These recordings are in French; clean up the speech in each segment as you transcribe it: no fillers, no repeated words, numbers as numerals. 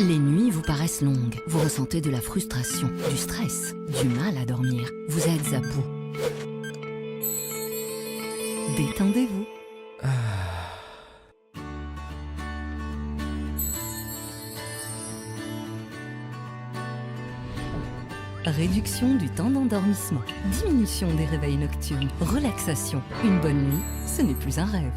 Les nuits vous paraissent longues, vous ressentez de la frustration, du stress, du mal à dormir, vous êtes à bout. Détendez-vous. Réduction du temps d'endormissement, diminution des réveils nocturnes, relaxation. Une bonne nuit, ce n'est plus un rêve.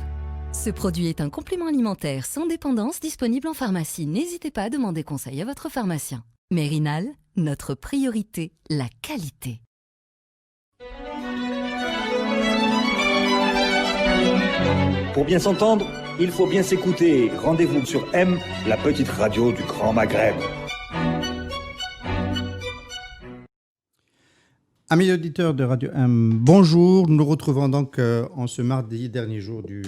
Ce produit est un complément alimentaire sans dépendance disponible en pharmacie. N'hésitez pas à demander conseil à votre pharmacien. Mérinal, notre priorité, la qualité. Pour bien s'entendre, il faut bien s'écouter. Rendez-vous sur M, la petite radio du Grand Maghreb. Amis auditeurs de Radio M, bonjour. Nous nous retrouvons donc en ce mardi, dernier jour du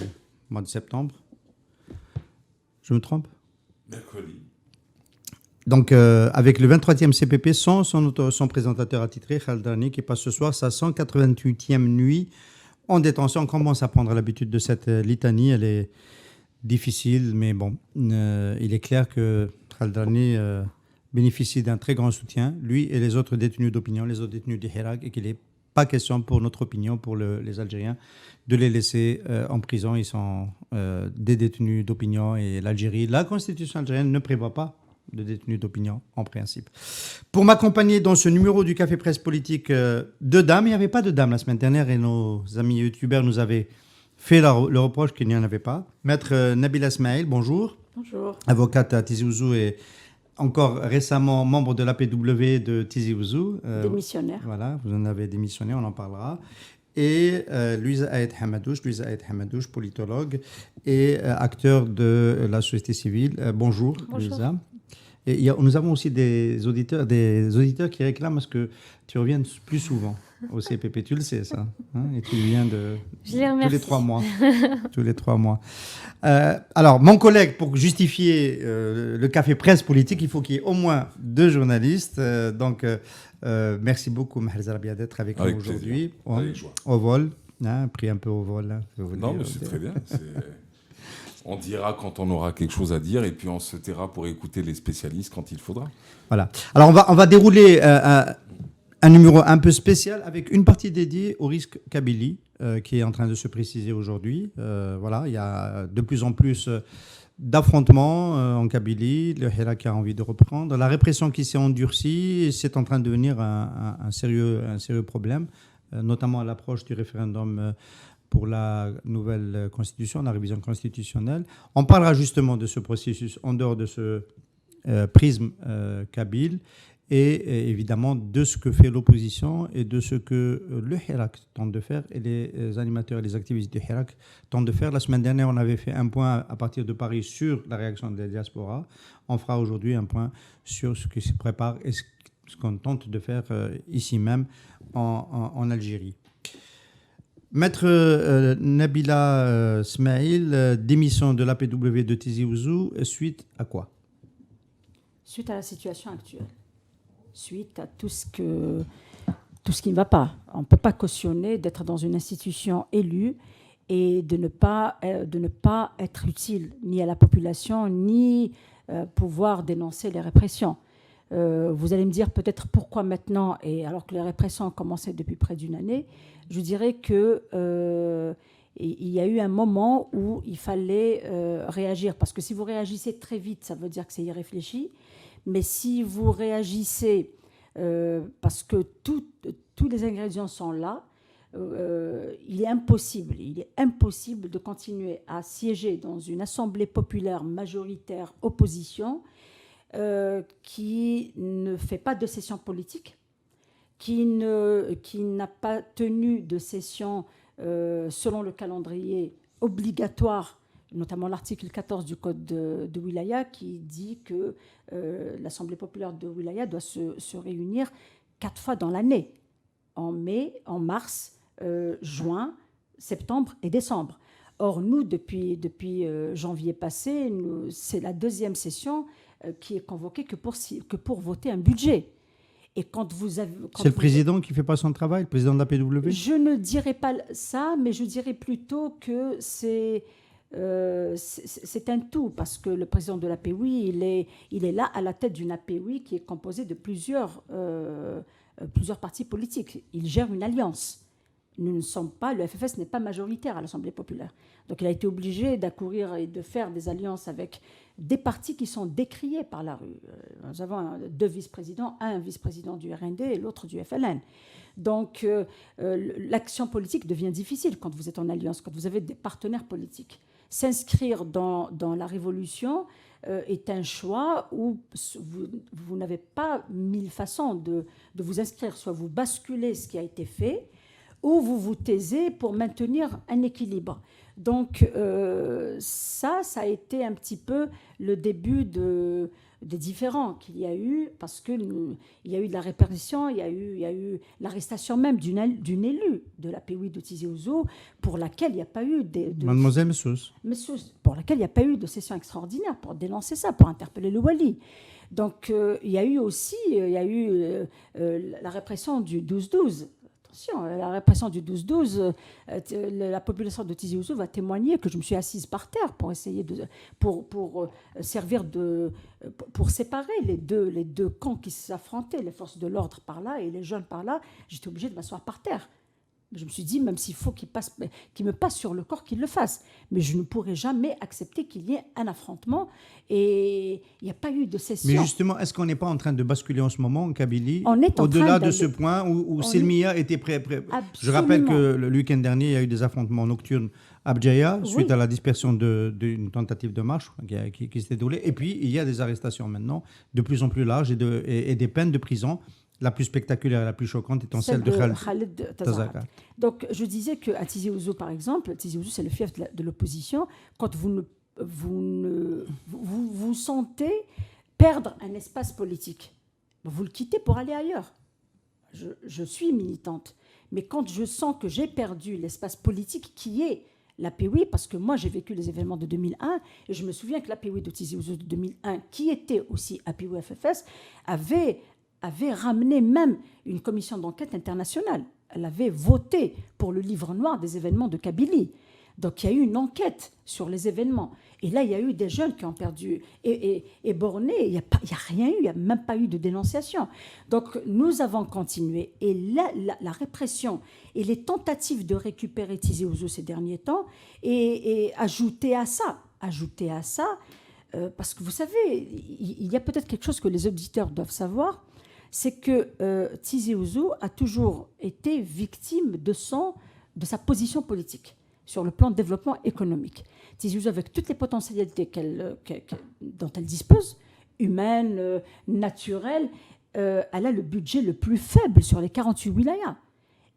mois de septembre. Je me trompe ? Mercredi. Donc, avec le 23e CPP, son présentateur attitré, Khaldani, qui passe ce soir sa 188e nuit en détention. On commence à prendre l'habitude de cette litanie. Elle est difficile, mais bon, il est clair que Khaldani bénéficie d'un très grand soutien, lui et les autres détenus d'opinion, les autres détenus du Hirak, et qu'il n'est pas question pour notre opinion, pour les Algériens, de les laisser en prison. Ils sont des détenus d'opinion et l'Algérie, la constitution algérienne ne prévoit pas de détenus d'opinion en principe. Pour m'accompagner dans ce numéro du Café Presse Politique, deux dames. Il n'y avait pas de dames la semaine dernière et nos amis youtubeurs nous avaient fait le reproche qu'il n'y en avait pas. Maître Nabila Smaïl, bonjour. Bonjour. Avocate à Tizi Ouzou et encore récemment membre de l'APW de Tizi Ouzou. Démissionnaire. Voilà, vous en avez démissionné, on en parlera. Et Louisa Aïd Hamadouche, politologue et acteur de la société civile. Bonjour, Louisa. Et nous avons aussi des auditeurs qui réclament à ce que tu reviennes plus souvent au CPP. Tu le sais, ça. Hein, et tu viens tous les 3 mois. Tous les 3 mois. Alors, mon collègue, pour justifier le Café Presse Politique, il faut qu'il y ait au moins 2 journalistes. Donc, merci beaucoup, Maher Zarabia, d'être avec nous aujourd'hui. Au vol. Hein, pris un peu au vol. Hein, non, mais c'est très bien. On dira quand on aura quelque chose à dire et puis on se taira pour écouter les spécialistes quand il faudra. Voilà. Alors, on va dérouler un numéro un peu spécial avec une partie dédiée au risque Kabylie qui est en train de se préciser aujourd'hui. Voilà, il y a de plus en plus d'affrontements en Kabylie. Le Hirak a envie de reprendre. La répression qui s'est endurcie, c'est en train de devenir un sérieux problème, notamment à l'approche du référendum pour la nouvelle constitution, la révision constitutionnelle. On parlera justement de ce processus en dehors de ce prisme kabyle et évidemment de ce que fait l'opposition et de ce que le Hirak tente de faire et les animateurs et les activistes du Hirak tentent de faire. La semaine dernière, on avait fait un point à partir de Paris sur la réaction de la diaspora. On fera aujourd'hui un point sur ce qui se prépare et ce qu'on tente de faire ici même en Algérie. Maître Nabila Smaïl, démission de l'APW de Tizi Ouzou, suite à quoi ? Suite à la situation actuelle. Suite à tout ce qui ne va pas. On ne peut pas cautionner d'être dans une institution élue et de ne pas être utile ni à la population, ni pouvoir dénoncer les répressions. Vous allez me dire peut-être pourquoi maintenant, et alors que les répressions ont commencé depuis près d'une année. Je dirais qu'il y a eu un moment où il fallait réagir. Parce que si vous réagissez très vite, ça veut dire que c'est irréfléchi. Mais si vous réagissez parce que tous les ingrédients sont là, il est impossible de continuer à siéger dans une assemblée populaire majoritaire opposition qui ne fait pas de session politique, qui n'a pas tenu de session selon le calendrier obligatoire, notamment l'article 14 du Code de Wilaya, qui dit que l'Assemblée populaire de Wilaya doit se réunir 4 fois dans l'année, en mai, en mars, juin, septembre et décembre. Or, nous, depuis janvier passé, c'est la 2e session qui est convoquée que pour voter un budget. Et c'est le président qui ne fait pas son travail, le président de la PW ? Je ne dirais pas ça, mais je dirais plutôt que c'est c'est un tout, parce que le président de l'APOUI, il est là à la tête d'une APOUI qui est composée de plusieurs partis politiques. Il gère une alliance. Nous ne sommes pas, le FFS n'est pas majoritaire à l'Assemblée populaire. Donc il a été obligé d'accourir et de faire des alliances avec des partis qui sont décriés par la rue. Nous avons 2 vice-présidents, un vice-président du RND et l'autre du FLN. Donc l'action politique devient difficile quand vous êtes en alliance, quand vous avez des partenaires politiques. S'inscrire dans la révolution est un choix où vous n'avez pas 1000 façons de vous inscrire. Soit vous basculez ce qui a été fait, ou vous vous taisez pour maintenir un équilibre. Donc ça a été un petit peu le début des différends qu'il y a eu, parce qu'il y a eu de la répression, il y a eu l'arrestation même d'une élue de la POUI de Tizi Ouzou, pour laquelle il n'y a pas eu Mademoiselle Messous, pour laquelle il n'y a pas eu de session extraordinaire pour dénoncer ça, pour interpeller le Wali. Donc il y a eu aussi la répression du 12-12. Attention, la répression du 12-12, la population de Tizi Ouzou va témoigner que je me suis assise par terre pour essayer pour séparer les deux camps qui s'affrontaient, les forces de l'ordre par là et les jeunes par là. J'étais obligée de m'asseoir par terre. Je me suis dit, même s'il faut qu'il me passe sur le corps, qu'il le fasse. Mais je ne pourrai jamais accepter qu'il y ait un affrontement. Et il n'y a pas eu de cession. Mais justement, est-ce qu'on n'est pas en train de basculer en ce moment en Kabylie, au-delà de ce point où Selmia était prêt. Absolument. Je rappelle que le week-end dernier, il y a eu des affrontements nocturnes à Bdjaïa, suite à la dispersion d'une tentative de marche qui s'était déroulée. Et puis, il y a des arrestations maintenant, de plus en plus larges, et des peines de prison. La plus spectaculaire et la plus choquante étant celle de Khaled Tazaghart. Donc, je disais qu'à Tizi Ouzou, par exemple, Tizi Ouzou, c'est le fief de l'opposition. Quand vous sentez perdre un espace politique, vous le quittez pour aller ailleurs. Je suis militante. Mais quand je sens que j'ai perdu l'espace politique qui est l'APOUI, parce que moi, j'ai vécu les événements de 2001, et je me souviens que l'APOUI de Tizi Ouzou de 2001, qui était aussi APOUI FFS, avait ramené même une commission d'enquête internationale. Elle avait voté pour le livre noir des événements de Kabylie. Donc il y a eu une enquête sur les événements. Et là, il y a eu des jeunes qui ont perdu. Et Borné, il n'y a rien eu, il n'y a même pas eu de dénonciation. Donc nous avons continué. Et là, la répression et les tentatives de récupérer Tizi Ouzou ces derniers temps, et ajouter à ça, parce que vous savez, il y a peut-être quelque chose que les auditeurs doivent savoir, c'est que Tizi Ouzou a toujours été victime de sa position politique sur le plan de développement économique. Tizi Ouzou, avec toutes les potentialités dont elle dispose, humaines, naturelles, elle a le budget le plus faible sur les 48 wilayas.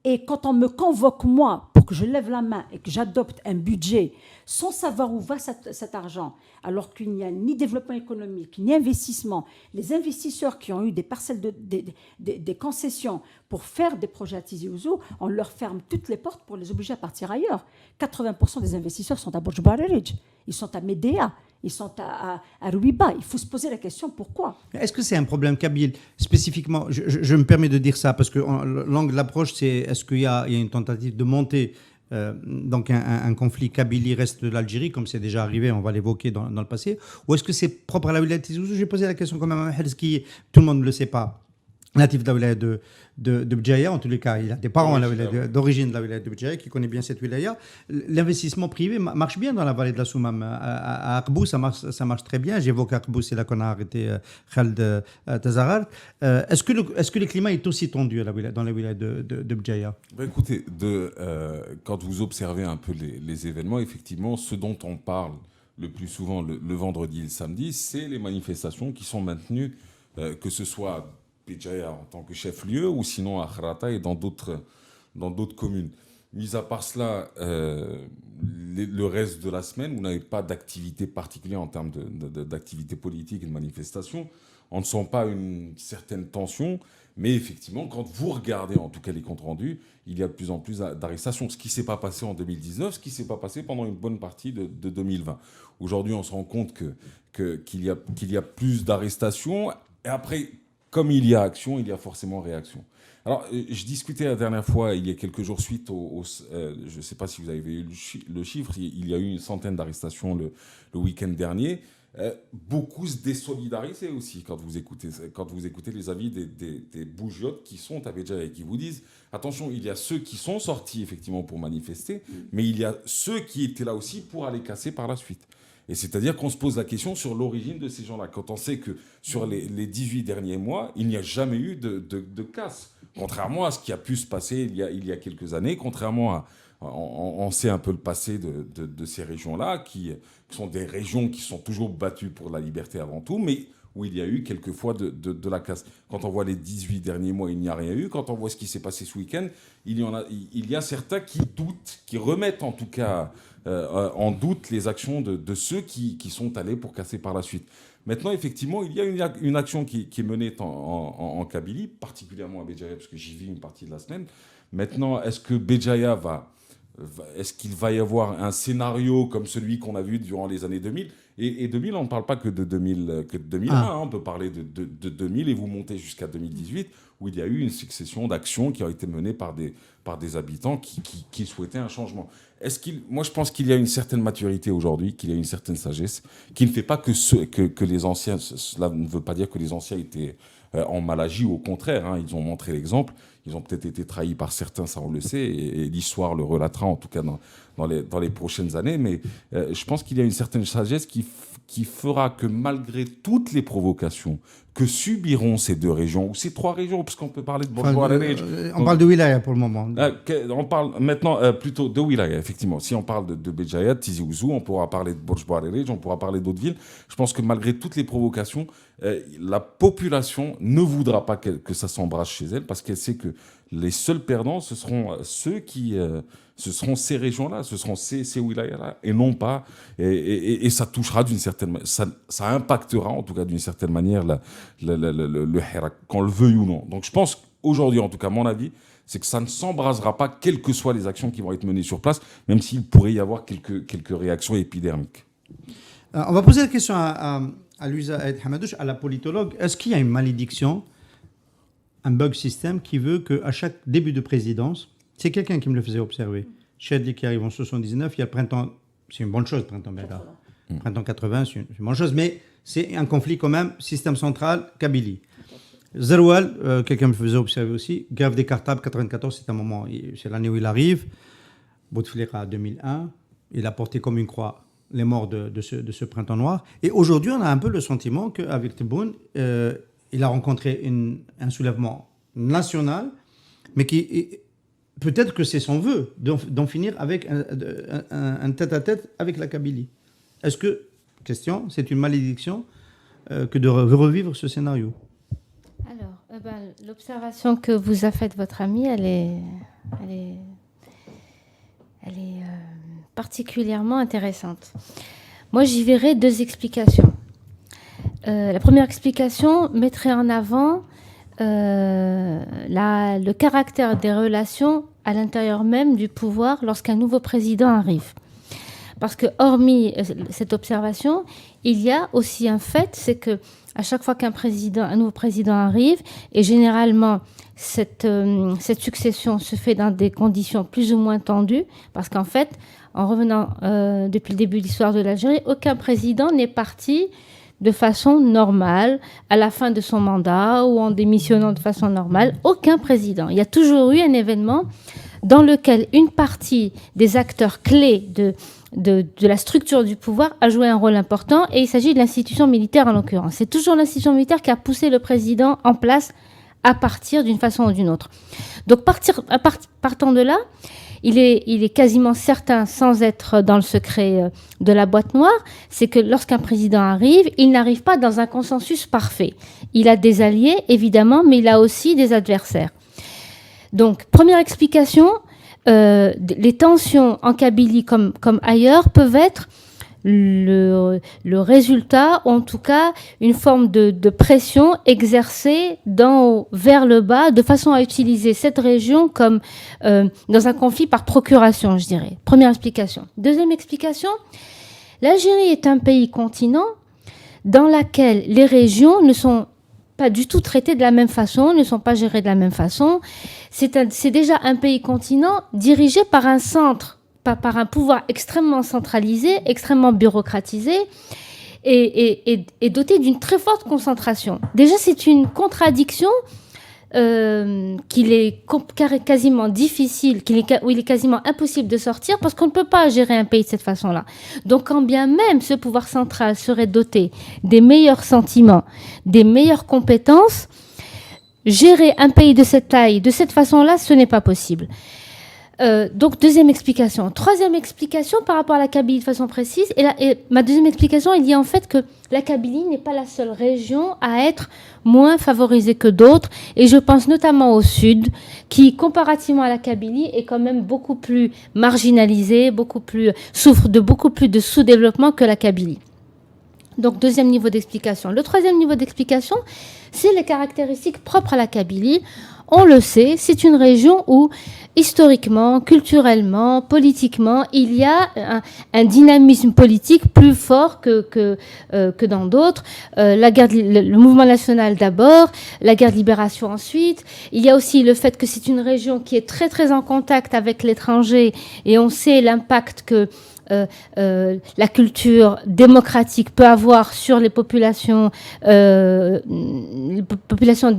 Et quand on me convoque, moi, pour que je lève la main et que j'adopte un budget sans savoir où va cet argent, alors qu'il n'y a ni développement économique, ni investissement, les investisseurs qui ont eu des parcelles, des concessions pour faire des projets à Tizi Ouzou, on leur ferme toutes les portes pour les obliger à partir ailleurs. 80% des investisseurs sont à Borj Barerij, ils sont à Médéa, ils sont à Rouiba. Il faut se poser la question, pourquoi ? Est-ce que c'est un problème kabyle spécifiquement ? Je me permets de dire ça parce que l'angle d'approche, c'est est-ce qu'il y a une tentative de monter donc un conflit Kabylie-reste de l'Algérie, comme c'est déjà arrivé, on va l'évoquer dans le passé, ou est-ce que c'est propre à la wilaya de Tizi Ouzou ? J'ai posé la question quand même à Mahed, qui tout le monde ne le sait pas, natif de la wilaya de Bdjaïa, en tous les cas, il a des parents d'origine de la wilaya de Bdjaïa qui connaît bien cette wilaya. L'investissement privé marche bien dans la vallée de la Soumam. À Akbou, ça marche très bien. J'évoque Akbou, c'est là qu'on a arrêté Khaled Tazaghart. Est-ce que le climat est aussi tendu dans la wilaya de Bdjaïa ? Écoutez, quand vous observez un peu les événements, effectivement, ce dont on parle le plus souvent le vendredi et le samedi, c'est les manifestations qui sont maintenues, que ce soit Bdjaïa en tant que chef-lieu ou sinon à Khrata et dans d'autres communes. Mis à part cela, le reste de la semaine, vous n'avez pas d'activité particulière en termes d'activité politique et de manifestation. On ne sent pas une certaine tension, mais effectivement, quand vous regardez en tout cas les comptes rendus, il y a de plus en plus d'arrestations. Ce qui ne s'est pas passé en 2019, ce qui ne s'est pas passé pendant une bonne partie de 2020. Aujourd'hui, on se rend compte qu'il y a plus d'arrestations. Et après, comme il y a action, il y a forcément réaction. Alors, je discutais la dernière fois, il y a quelques jours, suite je ne sais pas si vous avez eu le chiffre, il y a eu une centaine d'arrestations le week-end dernier. Beaucoup se désolidarisaient aussi quand vous écoutez les avis des bougiotes qui sont à Béjaïa et qui vous disent attention, il y a ceux qui sont sortis effectivement pour manifester, mais il y a ceux qui étaient là aussi pour aller casser par la suite. Et c'est-à-dire qu'on se pose la question sur l'origine de ces gens-là. Quand on sait que sur les 18 derniers mois, il n'y a jamais eu de casse. Contrairement à ce qui a pu se passer il y a quelques années, contrairement à... On sait un peu le passé de ces régions-là, qui sont des régions qui sont toujours battues pour la liberté avant tout, mais où il y a eu quelquefois de la casse. Quand on voit les 18 derniers mois, il n'y a rien eu. Quand on voit ce qui s'est passé ce week-end, il y a certains qui doutent, qui remettent en tout cas en doute les actions de ceux qui sont allés pour casser par la suite. Maintenant, effectivement, il y a une action qui est menée en Kabylie, particulièrement à Béjaïa, parce que j'y vis une partie de la semaine. Maintenant, est-ce que Béjaïa est-ce qu'il va y avoir un scénario comme celui qu'on a vu durant les années 2000 et 2000, on ne parle pas que de 2001, on peut parler de 2000 et vous montez jusqu'à 2018, où il y a eu une succession d'actions qui ont été menées par des habitants qui souhaitaient un changement. Moi, je pense qu'il y a une certaine maturité aujourd'hui, qu'il y a une certaine sagesse, qui ne fait pas que les anciens... Cela ne veut pas dire que les anciens étaient en mal agi, au contraire, hein, ils ont montré l'exemple. Ils ont peut-être été trahis par certains, ça on le sait, et l'histoire le relatera en tout cas dans les prochaines années. Mais je pense qu'il y a une certaine sagesse qui fera que malgré toutes les provocations que subiront ces deux régions, ou ces trois régions, parce qu'on peut parler de Bourg-Bois-Arège. On parle de wilaya pour le moment. On parle maintenant plutôt de wilaya, effectivement. Si on parle de Béjaïa, de Tizi Ouzou, on pourra parler de Bourg-Bois-Arège, on pourra parler d'autres villes. Je pense que malgré toutes les provocations, la population ne voudra pas que ça s'embrasse chez elle, parce qu'elle sait que les seuls perdants, ce seront ce seront ces régions-là, ce seront ces wilayas-là, et non pas... Et ça touchera d'une certaine manière... Ça impactera, en tout cas, d'une certaine manière, le Hirak, qu'on le veuille ou non. Donc je pense qu'aujourd'hui, en tout cas, mon avis, c'est que ça ne s'embrasera pas, quelles que soient les actions qui vont être menées sur place, même s'il pourrait y avoir quelques réactions épidermiques. On va poser la question à Louisa Aïd Hamadouche, à la politologue. Est-ce qu'il y a une malédiction, un bug système qui veut qu'à chaque début de présidence, c'est quelqu'un qui me le faisait observer, Chadli qui arrive en 79, il y a le printemps, c'est une bonne chose, printemps belga. Printemps 80, c'est une bonne chose, mais c'est un conflit quand même, système central, Kabylie. Zeroual, quelqu'un me faisait observer aussi, grève des cartables, 94, c'est l'année où il arrive. Bouteflika, 2001, il a porté comme une croix les morts de ce printemps noir. Et aujourd'hui, on a un peu le sentiment qu'avec Tebboune, il a rencontré un soulèvement national, mais qui peut-être que c'est son vœu d'en finir avec un tête-à-tête avec la Kabylie. Est-ce que, question, c'est une malédiction que de revivre ce scénario? Alors, l'observation que vous a faite votre ami, elle est particulièrement intéressante. Moi, j'y verrais deux explications. La première explication mettrait en avant le caractère des relations à l'intérieur même du pouvoir lorsqu'un nouveau président arrive. Parce que, hormis cette observation, il y a aussi un fait, c'est que à chaque fois qu'un nouveau président arrive, et généralement cette succession se fait dans des conditions plus ou moins tendues, parce qu'en fait, en revenant depuis le début de l'histoire de l'Algérie, aucun président n'est parti de façon normale, à la fin de son mandat ou en démissionnant de façon normale. Aucun président. Il y a toujours eu un événement dans lequel une partie des acteurs clés de la structure du pouvoir a joué un rôle important, et il s'agit de l'institution militaire en l'occurrence. C'est toujours l'institution militaire qui a poussé le président en place à partir d'une façon ou d'une autre. Donc partant de là, il est quasiment certain, sans être dans le secret de la boîte noire, c'est que lorsqu'un président arrive, il n'arrive pas dans un consensus parfait. Il a des alliés, évidemment, mais il a aussi des adversaires. Donc, première explication, les tensions en Kabylie comme ailleurs peuvent être le résultat, ou en tout cas une forme de pression exercée d'en haut vers le bas, de façon à utiliser cette région comme dans un conflit par procuration, je dirais. Première explication. Deuxième explication, l'Algérie est un pays continent dans lequel les régions ne sont pas du tout traités de la même façon, ne sont pas gérés de la même façon. C'est déjà un pays continent dirigé par un centre, par un pouvoir extrêmement centralisé, extrêmement bureaucratisé et doté d'une très forte concentration. Déjà, c'est une contradiction qu'il est quasiment difficile, où il est quasiment impossible de sortir parce qu'on ne peut pas gérer un pays de cette façon-là. Donc, quand bien même ce pouvoir central serait doté des meilleurs sentiments, des meilleures compétences, gérer un pays de cette taille, de cette façon-là, ce n'est pas possible. Donc, deuxième explication. Troisième explication par rapport à la Kabylie de façon précise. Et ma deuxième explication, il y a en fait que la Kabylie n'est pas la seule région à être moins favorisée que d'autres. Et je pense notamment au sud, qui, comparativement à la Kabylie, est quand même beaucoup plus marginalisée, souffre de beaucoup plus de sous-développement que la Kabylie. Donc, deuxième niveau d'explication. Le troisième niveau d'explication, c'est les caractéristiques propres à la Kabylie. On le sait, c'est une région où, historiquement, culturellement, politiquement, il y a un dynamisme politique plus fort que dans d'autres. Le mouvement national d'abord, la guerre de libération ensuite. Il y a aussi le fait que c'est une région qui est très très en contact avec l'étranger et on sait l'impact que la culture démocratique peut avoir sur les populations de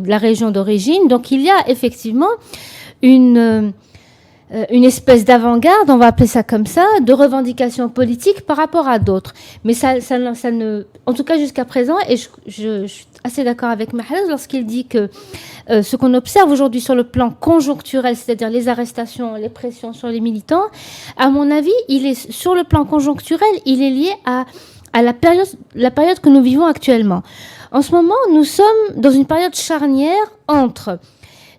la région d'origine. Donc il y a effectivement une espèce d'avant-garde, on va appeler ça comme ça, de revendication politique par rapport à d'autres. Mais ça ne, en tout cas jusqu'à présent, et je suis assez d'accord avec Mahrez lorsqu'il dit que ce qu'on observe aujourd'hui sur le plan conjoncturel, c'est-à-dire les arrestations, les pressions sur les militants, à mon avis, sur le plan conjoncturel, il est lié à la période que nous vivons actuellement. En ce moment, nous sommes dans une période charnière entre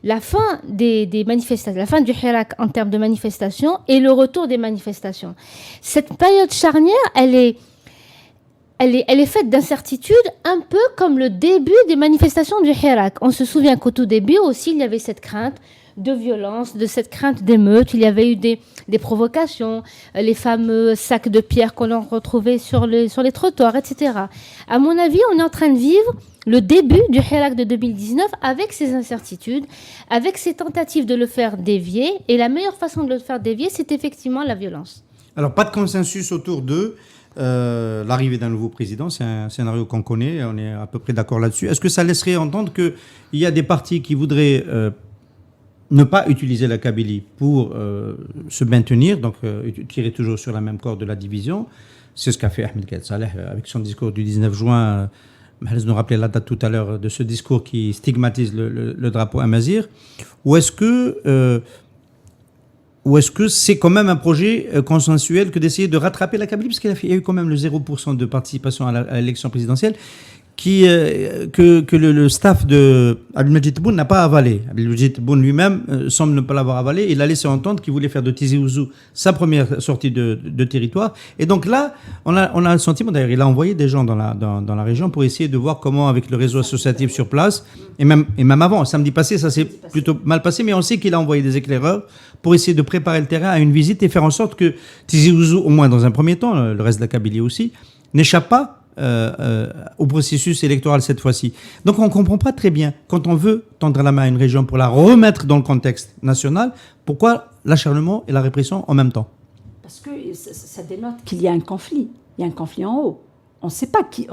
la fin des manifestations, la fin du Hirak en termes de manifestations et le retour des manifestations. Cette période charnière, elle est faite d'incertitudes, un peu comme le début des manifestations du Hirak. On se souvient qu'au tout début aussi, il y avait cette crainte de violence, de cette crainte d'émeute. Il y avait eu des provocations, les fameux sacs de pierre qu'on a retrouvés sur les trottoirs, etc. À mon avis, on est en train de vivre le début du Hirak de 2019 avec ces incertitudes, avec ces tentatives de le faire dévier. Et la meilleure façon de le faire dévier, c'est effectivement la violence. Alors, pas de consensus autour de l'arrivée d'un nouveau président. C'est un scénario qu'on connaît, on est à peu près d'accord là-dessus. Est-ce que ça laisserait entendre qu'il y a des partis qui voudraient ne pas utiliser la Kabylie pour se maintenir, donc tirer toujours sur la même corde de la division? C'est ce qu'a fait Ahmed Gaïd Saleh avec son discours du 19 juin. Mahrez nous rappelait la date tout à l'heure de ce discours qui stigmatise le drapeau amazigh. Ou est-ce que c'est quand même un projet consensuel que d'essayer de rattraper la Kabylie, parce qu'il y a eu quand même le 0% de participation à l'élection présidentielle que le staff de Abdelmadjid Tebboune n'a pas avalé. Abdelmadjid Tebboune lui-même semble ne pas l'avoir avalé. Il a laissé entendre qu'il voulait faire de Tizi Ouzou sa première sortie de territoire. Et donc là, on a le sentiment, d'ailleurs, il a envoyé des gens dans la région pour essayer de voir comment, avec le réseau associatif sur place, et même avant, samedi passé, ça s'est plutôt mal passé, mais on sait qu'il a envoyé des éclaireurs pour essayer de préparer le terrain à une visite et faire en sorte que Tizi Ouzou, au moins dans un premier temps, le reste de la Kabylie aussi, n'échappe pas au processus électoral cette fois-ci. Donc on ne comprend pas très bien, quand on veut tendre la main à une région pour la remettre dans le contexte national, pourquoi l'acharnement et la répression en même temps? Parce que ça dénote qu'il y a un conflit. Il y a un conflit en haut. On ne sait pas qui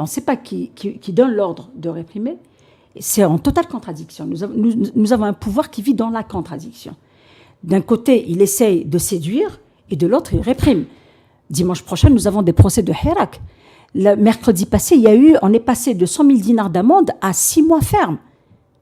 donne l'ordre de réprimer. C'est en totale contradiction. Nous avons un pouvoir qui vit dans la contradiction. D'un côté, il essaye de séduire et de l'autre, il réprime. Dimanche prochain, nous avons des procès de Hirak. Le mercredi passé, on est passé de 100 000 dinars d'amende à 6 mois ferme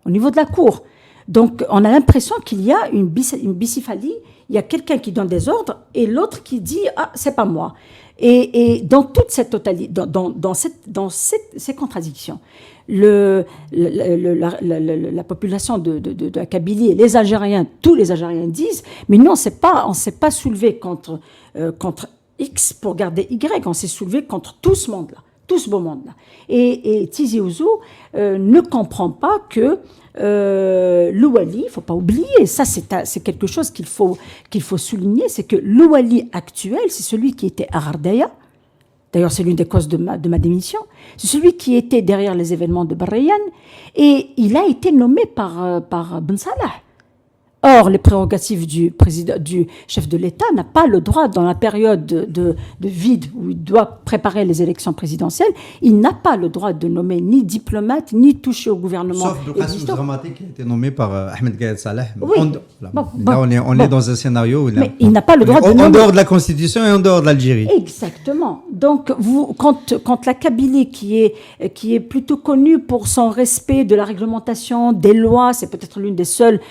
au niveau de la cour. Donc, on a l'impression qu'il y a une bicéphalie. Il y a quelqu'un qui donne des ordres et l'autre qui dit « Ah, c'est pas moi ». Et dans toute cette totalité, dans ces contradictions, la population de la Kabylie et les Algériens, tous les Algériens disent « Mais nous, on ne s'est pas soulevé contre X pour garder Y, on s'est soulevé contre tout ce monde-là, tout ce beau monde-là. » Et Tizi Ouzou ne comprend pas que le Wali, il ne faut pas oublier, ça c'est quelque chose qu'il faut souligner, c'est que le Wali actuel, c'est celui qui était à Ardaya, D'ailleurs, c'est l'une des causes de ma démission. C'est celui qui était derrière les événements de Barrayan et il a été nommé par Ben Salah. Or, les prérogatives du chef de l'État n'a pas le droit, dans la période de vide où il doit préparer les élections présidentielles, il n'a pas le droit de nommer ni diplomate, ni toucher au gouvernement. Sauf le Qassim Dramatique qui a été nommé par Ahmed Gaïd Salah. Oui. On est dans un scénario où mais il n'a pas le droit de nommer. En dehors de la Constitution et en dehors de l'Algérie. Exactement. Donc, quand la Kabylie, qui est plutôt connue pour son respect de la réglementation, des lois, c'est peut-être l'une des seules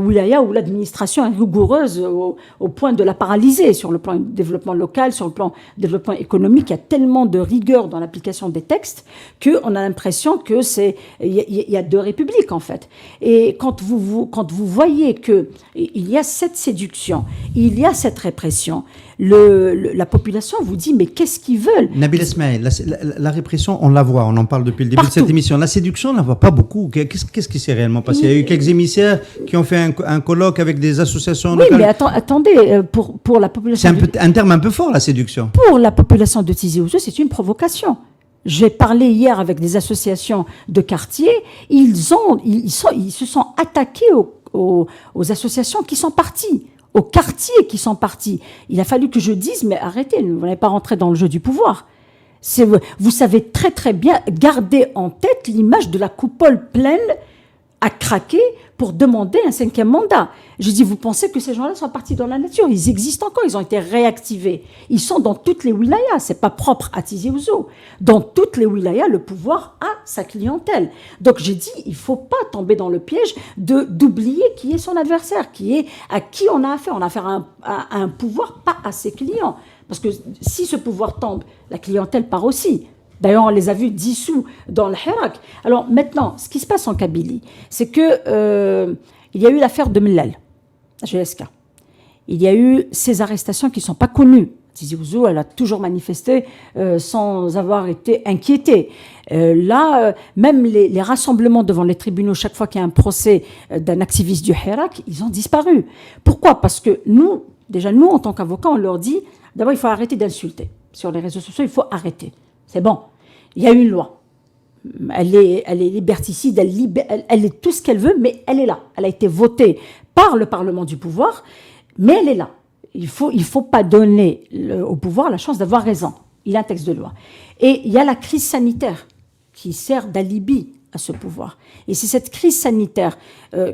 wilaya où l'administration est rigoureuse au point de la paralyser sur le plan du développement local, sur le plan du développement économique. Il y a tellement de rigueur dans l'application des textes qu'on a l'impression que il y a deux républiques en fait. Et quand vous voyez que il y a cette séduction, il y a cette répression, la population vous dit mais qu'est-ce qu'ils veulent? Nabil Esmaïl, la répression, on la voit, on en parle depuis le début de cette émission. La séduction, on ne la voit pas beaucoup. Qu'est-ce qui s'est réellement passé? Il y a eu quelques émissaires qui ont fait un colloque avec des associations locales. Oui, mais attendez, pour la population... C'est un terme un peu fort, la séduction. Pour la population de Tizi Ouzou, c'est une provocation. J'ai parlé hier avec des associations de quartier. Ils se sont attaqués aux associations qui sont parties, aux quartiers qui sont partis. Il a fallu que je dise, mais arrêtez, vous n'allez pas rentrer dans le jeu du pouvoir. Vous savez très très bien garder en tête l'image de la coupole pleine à craquer pour demander un 5e mandat. Je dis, vous pensez que ces gens-là sont partis dans la nature? Ils existent encore, ils ont été réactivés. Ils sont dans toutes les wilayas, c'est pas propre à Tizi Ouzou. Dans toutes les wilayas, le pouvoir a sa clientèle. Donc j'ai dit, il faut pas tomber dans le piège d'oublier qui est son adversaire, à qui on a affaire. On a affaire à un pouvoir, pas à ses clients. Parce que si ce pouvoir tombe, la clientèle part aussi. D'ailleurs, on les a vus dissous dans le Hirak. Alors maintenant, ce qui se passe en Kabylie, c'est que il y a eu l'affaire de Mellal, la GSK. Il y a eu ces arrestations qui ne sont pas connues. Tizi Ouzou, elle a toujours manifesté sans avoir été inquiétée. Même les rassemblements devant les tribunaux, chaque fois qu'il y a un procès d'un activiste du Hirak, ils ont disparu. Pourquoi? Parce que nous, en tant qu'avocats, on leur dit, d'abord, il faut arrêter d'insulter. Sur les réseaux sociaux, il faut arrêter. C'est bon. Il y a une loi. Elle est liberticide, elle est tout ce qu'elle veut, mais elle est là. Elle a été votée par le Parlement du pouvoir, mais elle est là. Il faut pas donner au pouvoir la chance d'avoir raison. Il y a un texte de loi. Et il y a la crise sanitaire qui sert d'alibi à ce pouvoir. Et c'est cette crise sanitaire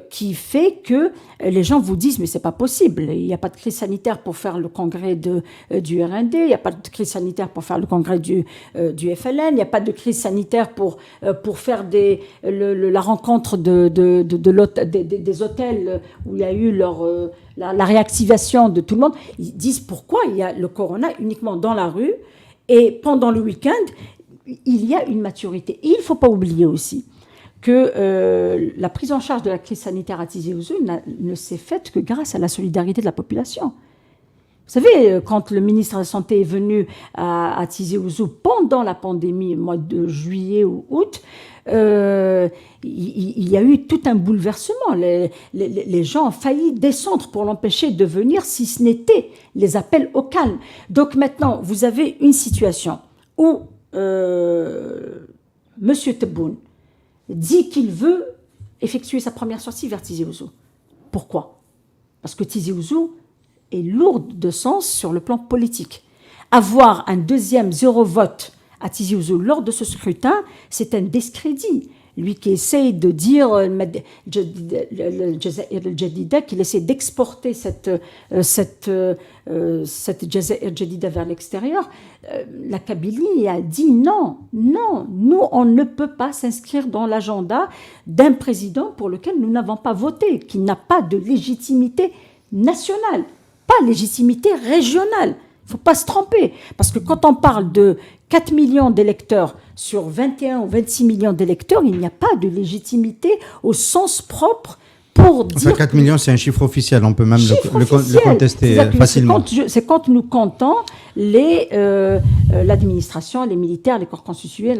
qui fait que les gens vous disent mais c'est pas possible, il n'y a pas de crise sanitaire pour faire le congrès du RND, il n'y a pas de crise sanitaire pour faire le congrès du FLN, il n'y a pas de crise sanitaire pour faire la rencontre des hôtels où il y a eu la réactivation de tout le monde. Ils disent pourquoi il y a le corona uniquement dans la rue et pendant le week-end il y a une maturité. Et il ne faut pas oublier aussi que la prise en charge de la crise sanitaire à Tizi Ouzou ne s'est faite que grâce à la solidarité de la population. Vous savez, quand le ministre de la Santé est venu à Tizi Ouzou pendant la pandémie, au mois de juillet ou août, il y a eu tout un bouleversement. Les gens ont failli descendre pour l'empêcher de venir, si ce n'était les appels au calme. Donc maintenant, vous avez une situation où Monsieur Tebboune dit qu'il veut effectuer sa première sortie vers Tizi Ouzou. Pourquoi? Parce que Tizi Ouzou est lourde de sens sur le plan politique. Avoir un deuxième zéro vote à Tizi Ouzou lors de ce scrutin, c'est un discrédit. Lui qui essaye de dire, qu'il essaie d'exporter cette Jazair Jadida vers l'extérieur, la Kabylie a dit non, nous on ne peut pas s'inscrire dans l'agenda d'un président pour lequel nous n'avons pas voté, qui n'a pas de légitimité nationale, pas légitimité régionale. Il ne faut pas se tromper, parce que quand on parle de 4 millions d'électeurs sur 21 ou 26 millions d'électeurs, il n'y a pas de légitimité au sens propre pour dire... Enfin, 4 millions, c'est un chiffre officiel, on peut même le contester facilement. C'est quand nous comptons l'administration, les militaires, les corps constitués,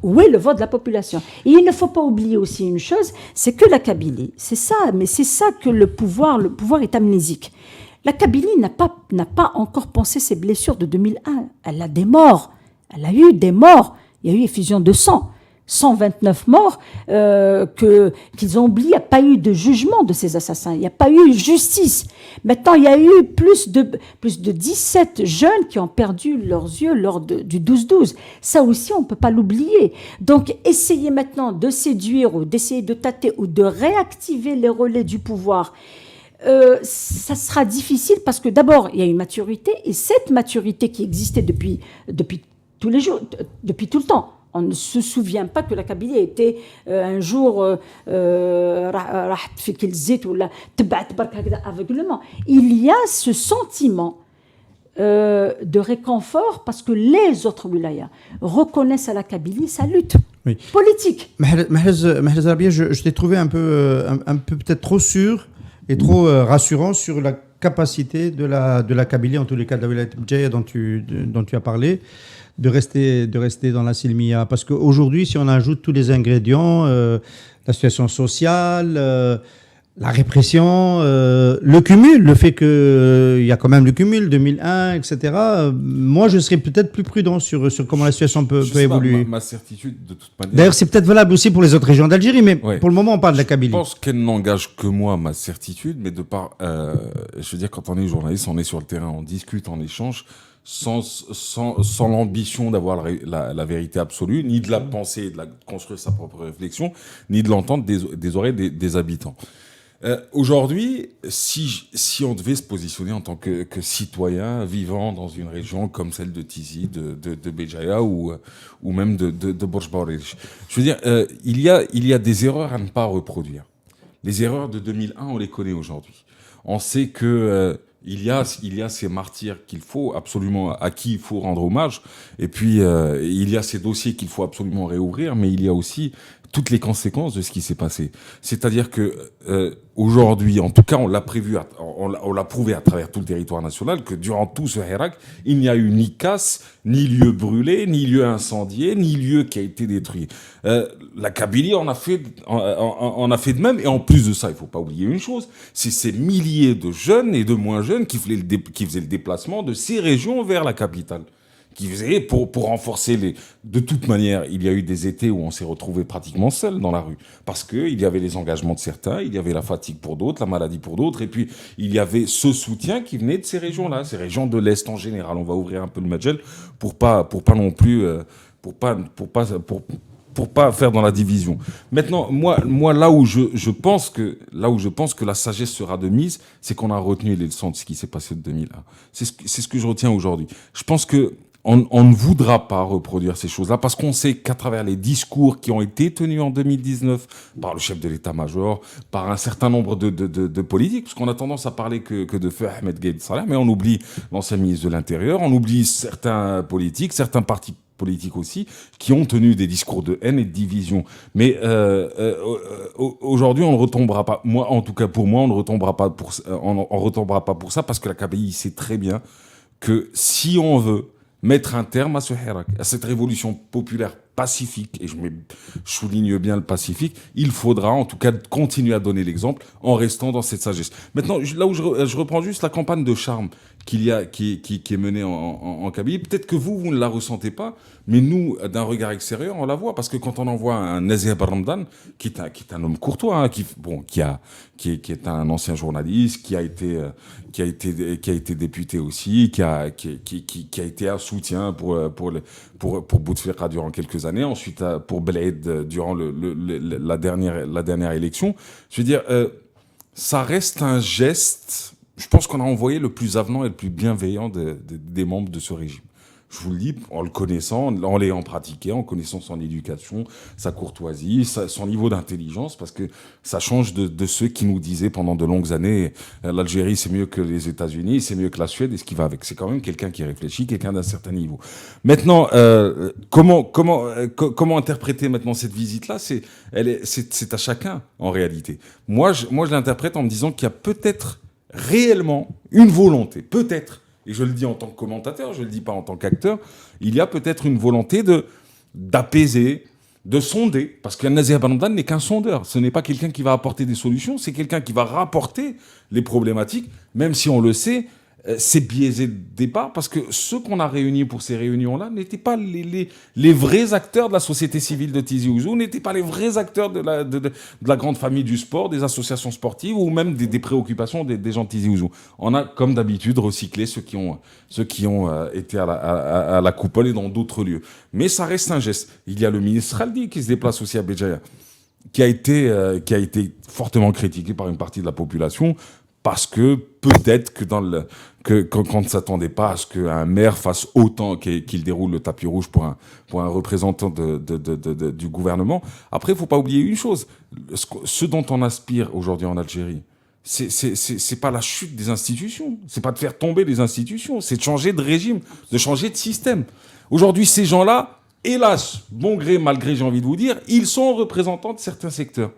où est le vote de la population. Et il ne faut pas oublier aussi une chose, c'est que la Kabylie, c'est ça que le pouvoir est amnésique. La Kabylie n'a pas encore pensé ses blessures de 2001. Elle a des morts. Elle a eu des morts. Il y a eu effusion de sang. 129 morts qu'ils ont oublié. Il n'y a pas eu de jugement de ces assassins. Il n'y a pas eu justice. Maintenant, il y a eu plus de 17 jeunes qui ont perdu leurs yeux lors du 12-12. Ça aussi, on ne peut pas l'oublier. Donc, essayer maintenant de séduire ou d'essayer de tâter ou de réactiver les relais du pouvoir, ça sera difficile parce que d'abord, il y a une maturité et cette maturité qui existait depuis tous les jours, depuis tout le temps. On ne se souvient pas que la Kabylie était un jour aveuglement. Il y a ce sentiment de réconfort parce que les autres wilayas reconnaissent à la Kabylie sa lutte politique. Mahrez Rabia, je t'ai trouvé un peu peut-être trop sûr et trop rassurant sur la capacité de la Kabylie, en tous les cas de la Wilayat Béjaïa dont tu as parlé, de rester dans la Silmiya. Parce qu'aujourd'hui, si on ajoute tous les ingrédients, la situation sociale, la répression, le cumul, le fait qu'il y a quand même le cumul 2001, etc. Moi, je serais peut-être plus prudent sur comment la situation peut évoluer. Ma certitude, de toute manière... D'ailleurs, c'est peut-être valable aussi pour les autres régions d'Algérie, mais pour le moment, on parle de la Kabylie. Je pense qu'elle n'engage que moi, ma certitude, mais de par... je veux dire, quand on est journaliste, on est sur le terrain, on discute, on échange, sans l'ambition d'avoir la vérité absolue, ni de la penser, de construire sa propre réflexion, ni de l'entendre des oreilles des habitants. Aujourd'hui, si on devait se positionner en tant que citoyen vivant dans une région comme celle de Tizi, de Béjaïa ou même de Borj Baourich, je veux dire, il y a des erreurs à ne pas reproduire. Les erreurs de 2001, on les connaît aujourd'hui. On sait que il y a ces martyrs à qui il faut rendre hommage, et puis il y a ces dossiers qu'il faut absolument réouvrir, mais il y a aussi toutes les conséquences de ce qui s'est passé. C'est-à-dire que aujourd'hui, en tout cas, on l'a prouvé à travers tout le territoire national que durant tout ce Hirak, il n'y a eu ni casse, ni lieu brûlé, ni lieu incendié, ni lieu qui a été détruit. La Kabylie en a fait de même, et en plus de ça, il faut pas oublier une chose, c'est ces milliers de jeunes et de moins jeunes qui faisaient le déplacement de ces régions vers la capitale. Qui faisait pour renforcer de toute manière, il y a eu des étés où on s'est retrouvé pratiquement seul dans la rue parce que il y avait les engagements de certains, il y avait la fatigue pour d'autres, la maladie pour d'autres, et puis il y avait ce soutien qui venait de ces régions-là, ces régions de l'Est en général. On va ouvrir un peu le Majel pour pas non plus pour pas faire dans la division. Maintenant, moi là où je pense que la sagesse sera de mise, c'est qu'on a retenu les leçons de ce qui s'est passé de 2001. C'est ce que je retiens aujourd'hui. Je pense que on ne voudra pas reproduire ces choses-là parce qu'on sait qu'à travers les discours qui ont été tenus en 2019 par le chef de l'état-major, par un certain nombre de politiques, parce qu'on a tendance à parler que de feu Ahmed Gaïd Salah, mais on oublie l'ancien ministre de l'Intérieur, on oublie certains politiques, certains partis politiques aussi, qui ont tenu des discours de haine et de division. Mais aujourd'hui, on ne retombera pas. Moi, en tout cas pour moi, on ne retombera pas on retombera pas pour ça, parce que la Kabylie sait très bien que si on veut mettre un terme à ce Hirak, à cette révolution populaire pacifique, et je souligne bien le pacifique, il faudra en tout cas continuer à donner l'exemple en restant dans cette sagesse. Maintenant, là où je reprends juste la campagne de charme qui est menée en Kabylie, peut-être que vous ne la ressentez pas, mais nous, d'un regard extérieur, on la voit, parce que quand on envoie un Nazir Baramdan, qui est un homme courtois, hein, qui est un ancien journaliste, qui a été député aussi, qui a été un soutien pour Bouteflika durant quelques années, ensuite pour Bled durant la dernière élection. Je veux dire, ça reste un geste. Je pense qu'on a envoyé le plus avenant et le plus bienveillant des membres de ce régime. Je vous le dis, en le connaissant, en l'ayant pratiqué, en connaissant son éducation, sa courtoisie, son niveau d'intelligence, parce que ça change de ceux qui nous disaient pendant de longues années l'Algérie c'est mieux que les États-Unis, c'est mieux que la Suède, et ce qui va avec. C'est quand même quelqu'un qui réfléchit, quelqu'un d'un certain niveau. Maintenant, comment interpréter maintenant cette visite-là ? C'est à chacun en réalité. Moi, je l'interprète en me disant qu'il y a peut-être réellement une volonté, peut-être. Et je le dis en tant que commentateur, je ne le dis pas en tant qu'acteur, il y a peut-être une volonté d'apaiser, de sonder, parce qu'un Nazir Banamdan n'est qu'un sondeur. Ce n'est pas quelqu'un qui va apporter des solutions, c'est quelqu'un qui va rapporter les problématiques, même si on le sait, c'est biaisé de départ, parce que ceux qu'on a réunis pour ces réunions-là n'étaient pas les vrais acteurs de la société civile de Tizi Ouzou, n'étaient pas les vrais acteurs de la grande famille du sport, des associations sportives, ou même des préoccupations des gens de Tizi Ouzou. On a, comme d'habitude, recyclé ceux qui ont été à la coupole et dans d'autres lieux. Mais ça reste un geste. Il y a le ministre Khaldi qui se déplace aussi à Béjaïa, qui a été fortement critiqué par une partie de la population, parce que peut-être qu'on ne s'attendait pas à ce qu'un maire fasse autant qu'il déroule le tapis rouge pour un représentant du gouvernement. Après, il ne faut pas oublier une chose. Ce dont on aspire aujourd'hui en Algérie, c'est pas la chute des institutions. C'est pas de faire tomber les institutions. C'est de changer de régime, de changer de système. Aujourd'hui, ces gens-là, hélas, bon gré, mal gré, j'ai envie de vous dire, ils sont représentants de certains secteurs.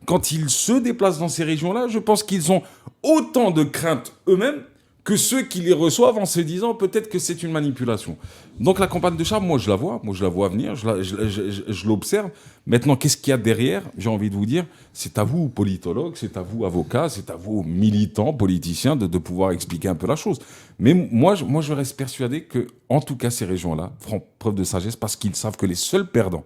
Quand ils se déplacent dans ces régions-là, je pense qu'ils ont autant de craintes eux-mêmes que ceux qui les reçoivent en se disant peut-être que c'est une manipulation. Donc la campagne de Charles, moi je la vois venir, je l'observe. Maintenant, qu'est-ce qu'il y a derrière ? J'ai envie de vous dire, c'est à vous, politologues, c'est à vous, avocats, c'est à vous, militants, politiciens, de pouvoir expliquer un peu la chose. Mais moi, je reste persuadé que, en tout cas, ces régions-là feront preuve de sagesse parce qu'ils savent que les seuls perdants,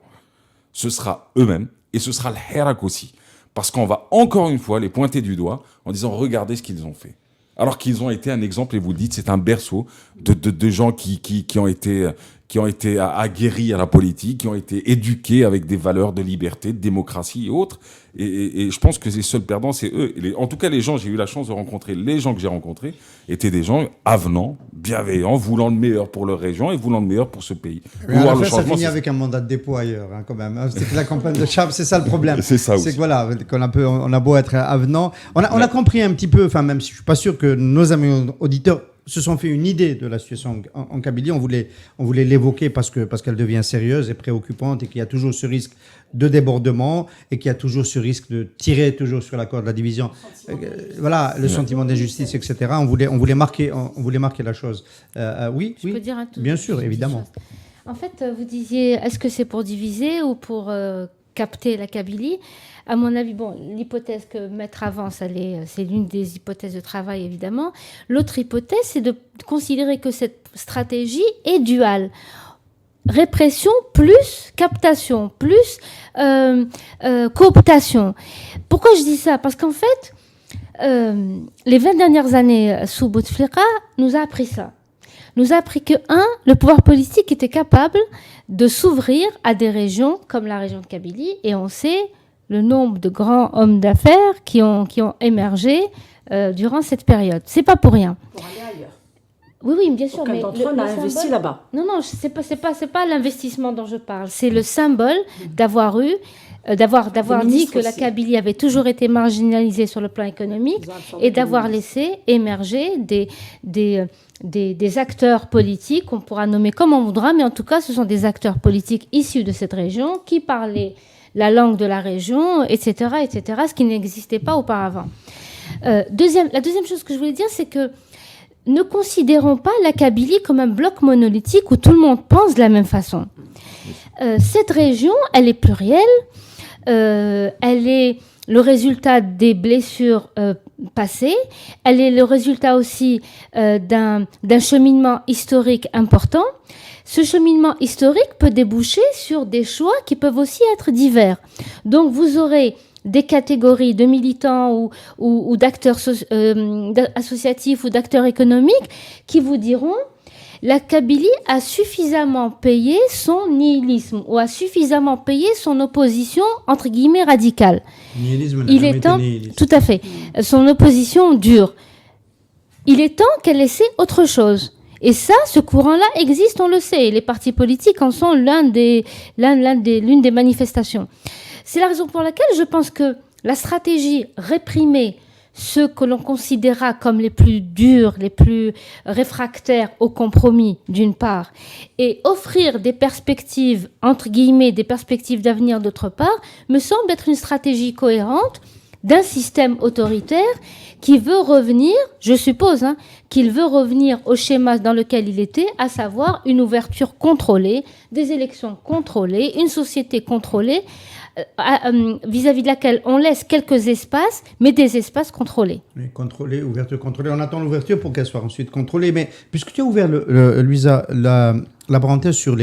ce sera eux-mêmes et ce sera le Hirak aussi. Parce qu'on va encore une fois les pointer du doigt en disant « Regardez ce qu'ils ont fait ». Alors qu'ils ont été un exemple, et vous le dites, c'est un berceau de gens qui ont été aguerris à la politique, qui ont été éduqués avec des valeurs de liberté, de démocratie et autres. Et je pense que les seuls perdants, c'est eux. En tout cas, j'ai eu la chance de rencontrer, les gens que j'ai rencontrés étaient des gens avenants, bienveillants, voulant le meilleur pour leur région et voulant le meilleur pour ce pays. Mais à la fin, ça finit avec un mandat de dépôt ailleurs, hein, quand même. C'est que la campagne de Charles, c'est ça le problème. C'est ça aussi. C'est que voilà, on a beau être avenant. On a compris un petit peu, enfin, même si je suis pas sûr que nos amis auditeurs se sont fait une idée de la situation en Kabylie. On voulait l'évoquer parce qu'elle devient sérieuse et préoccupante et qu'il y a toujours ce risque de débordement et qu'il y a toujours ce risque de tirer toujours sur la corde de la division. Voilà, le sentiment d'injustice, etc. On voulait marquer la chose. Oui, Je peux dire un tout bien sûr, évidemment. En fait, vous disiez, est-ce que c'est pour diviser ou pour capter la Kabylie ? À mon avis, l'hypothèse que Maître avance, c'est l'une des hypothèses de travail, évidemment. L'autre hypothèse, c'est de considérer que cette stratégie est duale. Répression plus captation, plus cooptation. Pourquoi je dis ça ? Parce qu'en fait, les 20 dernières années sous Bouteflika nous a appris ça. Nous a appris que, le pouvoir politique était capable de s'ouvrir à des régions comme la région de Kabylie, et on sait le nombre de grands hommes d'affaires qui ont émergé durant cette période. C'est pas pour rien. Pour aller ailleurs. Oui, bien sûr. Aucun d'entre eux n'a investi là-bas. Non, c'est pas l'investissement dont je parle. C'est le symbole d'avoir dit que la Kabylie avait toujours été marginalisée sur le plan économique et d'avoir laissé émerger des acteurs politiques, qu'on pourra nommer comme on voudra, mais en tout cas, ce sont des acteurs politiques issus de cette région qui parlaient la langue de la région, etc., ce qui n'existait pas auparavant. La deuxième chose que je voulais dire, c'est que ne considérons pas la Kabylie comme un bloc monolithique où tout le monde pense de la même façon. Cette région, elle est plurielle, elle est le résultat des blessures passées, elle est le résultat aussi d'un cheminement historique important. Ce cheminement historique peut déboucher sur des choix qui peuvent aussi être divers. Donc vous aurez des catégories de militants ou d'acteurs associatifs ou d'acteurs économiques qui vous diront la Kabylie a suffisamment payé son nihilisme ou a suffisamment payé son opposition entre guillemets radicale. Nihilisme, il est temps, tout à fait, son opposition dure. Il est temps qu'elle essaie autre chose. Et ça, ce courant-là existe, on le sait. Les partis politiques en sont l'une des manifestations. C'est la raison pour laquelle je pense que la stratégie réprimer ceux que l'on considéra comme les plus durs, les plus réfractaires au compromis, d'une part, et offrir des perspectives, entre guillemets, des perspectives d'avenir, d'autre part, me semble être une stratégie cohérente d'un système autoritaire qui veut revenir, je suppose, qu'il veut revenir au schéma dans lequel il était, à savoir une ouverture contrôlée, des élections contrôlées, une société contrôlée, vis-à-vis de laquelle on laisse quelques espaces, mais des espaces contrôlés. Oui, contrôlée, ouverture contrôlée. On attend l'ouverture pour qu'elle soit ensuite contrôlée. Mais puisque tu as ouvert, Louisa, la parenthèse sur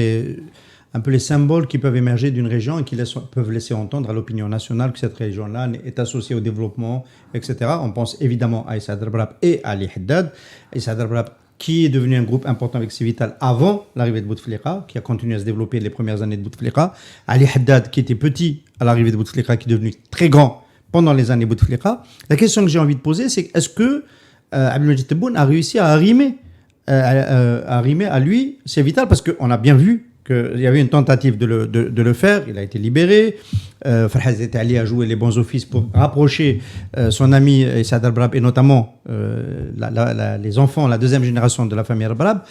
un peu les symboles qui peuvent émerger d'une région et qui peuvent laisser entendre à l'opinion nationale que cette région-là est associée au développement, etc. On pense évidemment à Issa Darbrab et à Ali Haddad. Issa Darbrab, qui est devenu un groupe important avec Civital avant l'arrivée de Bouteflika, qui a continué à se développer les premières années de Bouteflika. Ali Haddad, qui était petit à l'arrivée de Bouteflika, qui est devenu très grand pendant les années Bouteflika. La question que j'ai envie de poser, c'est est-ce que Abdelmajid Tebboune a réussi à arrimer à lui Civital, parce qu'on a bien vu qu'il y avait une tentative de le faire. Il a été libéré. Farhad Ali a joué les bons offices pour rapprocher son ami Issa Darbrab et notamment les enfants, la deuxième génération de la famille Darbrab.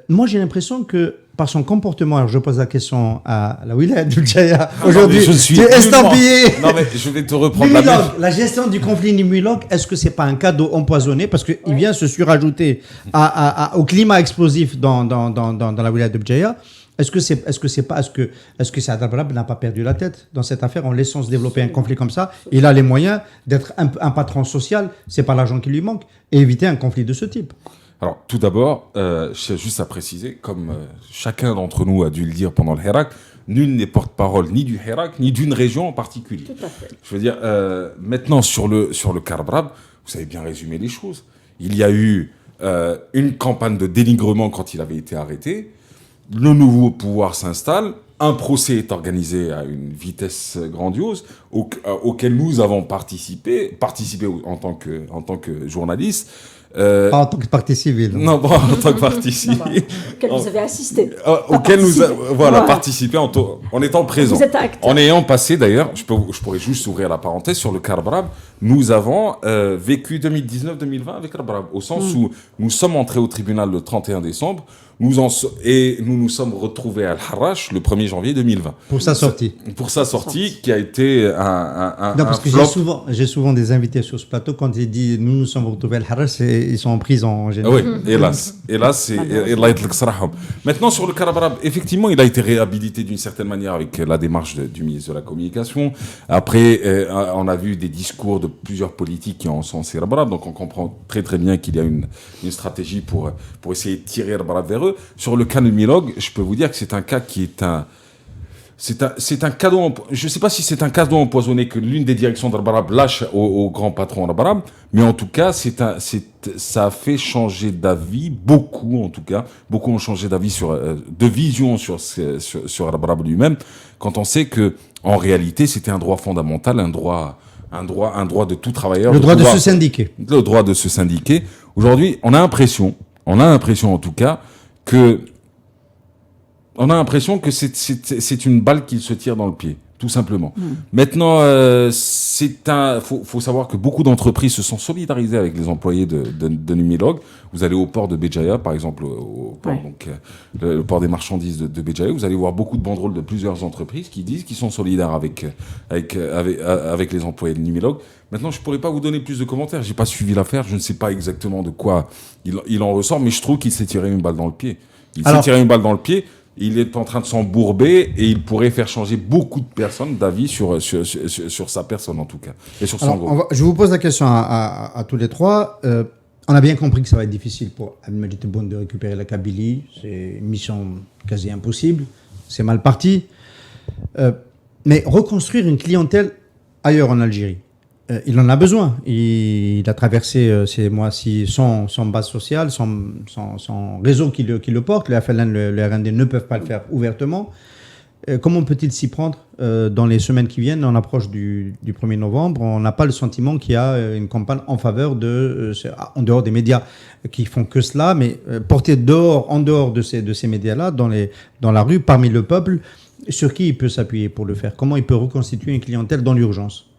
Moi, j'ai l'impression que par son comportement, alors je pose la question à la Wilaya de Jaya aujourd'hui, tu es estampillé. Non mais je vais te reprendre la gestion du conflit Numilog, est-ce que c'est pas un cadeau empoisonné parce qu'il vient se surajouter au climat explosif dans la Wilaya de Jaya? Est-ce que Saad Darbrab n'a pas perdu la tête dans cette affaire en laissant se développer un conflit comme ça? Il a les moyens d'être un patron social, c'est pas l'argent qui lui manque, et éviter un conflit de ce type. Alors, tout d'abord, j'ai juste à préciser, comme chacun d'entre nous a dû le dire pendant le Hirak, nul n'est porte-parole ni du Hirak, ni d'une région en particulier. Tout à fait. Je veux dire, maintenant, sur le Karbrab, vous avez bien résumé les choses. Il y a eu une campagne de dénigrement quand il avait été arrêté. Le nouveau pouvoir s'installe. Un procès est organisé à une vitesse grandiose auquel nous avons participé en tant que journaliste. Pas en tant que partie civile. Non, pas en tant que partie civile. Auquel vous avez assisté. Auquel nous avons participé en étant présents. Vous êtes acteur. En ayant passé, d'ailleurs, je pourrais juste ouvrir la parenthèse, sur le Karbrab, nous avons vécu 2019-2020 avec Karbrab, au sens où nous sommes entrés au tribunal le 31 décembre, nous nous sommes retrouvés à Al-Harrach le 1er janvier 2020. Pour sa sortie. Pour sa sortie, qui a été non, parce que j'ai souvent des invités sur ce plateau, quand ils disent nous nous sommes retrouvés à Al-Harrach, ils sont en prison en général. Oui, hélas. Maintenant, sur le Karbrab, effectivement, il a été réhabilité d'une certaine manière avec la démarche du ministre de la Communication. Après, on a vu des discours de plusieurs politiques qui ont encensé Karbrab, donc on comprend très très bien qu'il y a une stratégie pour essayer de tirer Karbrab vers eux. Sur le cas de Milog, je peux vous dire que c'est un cas qui est c'est un cadeau. Je ne sais pas si c'est un cadeau empoisonné que l'une des directions d'Arbarab lâche au grand patron d'Arbarab, mais en tout cas, ça a fait changer d'avis, beaucoup en tout cas. Beaucoup ont changé d'avis de vision sur Arbarab lui-même, quand on sait que en réalité, c'était un droit fondamental, un droit de tout travailleur. Le droit de se syndiquer. Le droit de se syndiquer. Aujourd'hui, on a l'impression en tout cas, on a l'impression que c'est une balle qu'il se tire dans le pied, tout simplement. Maintenant, faut savoir que beaucoup d'entreprises se sont solidarisées avec les employés de Numilog. Vous allez au port de Béjaïa, par exemple, le port des marchandises de Béjaïa, vous allez voir beaucoup de banderoles de plusieurs entreprises qui disent qu'ils sont solidaires avec les employés de Numilog. Maintenant, je ne pourrais pas vous donner plus de commentaires. Je n'ai pas suivi l'affaire. Je ne sais pas exactement de quoi il en ressort, mais je trouve qu'il s'est tiré une balle dans le pied. Il est en train de s'embourber et il pourrait faire changer beaucoup de personnes d'avis sur sa personne, en tout cas, et sur son groupe. Je vous pose la question à tous les trois. On a bien compris que ça va être difficile pour Abdelmajid Tebboune de récupérer la Kabylie. C'est une mission quasi impossible. C'est mal parti. Mais reconstruire une clientèle ailleurs en Algérie, il en a besoin. Il a traversé ces mois-ci sans base sociale, sans réseau qui le porte. Le FLN, le RND ne peuvent pas le faire ouvertement. Comment peut-il s'y prendre dans les semaines qui viennent? On approche du 1er novembre. On n'a pas le sentiment qu'il y a une campagne en faveur en dehors des médias qui font que cela, mais porter en dehors de ces médias-là, dans la rue, parmi le peuple, sur qui il peut s'appuyer pour le faire? Comment il peut reconstituer une clientèle dans l'urgence?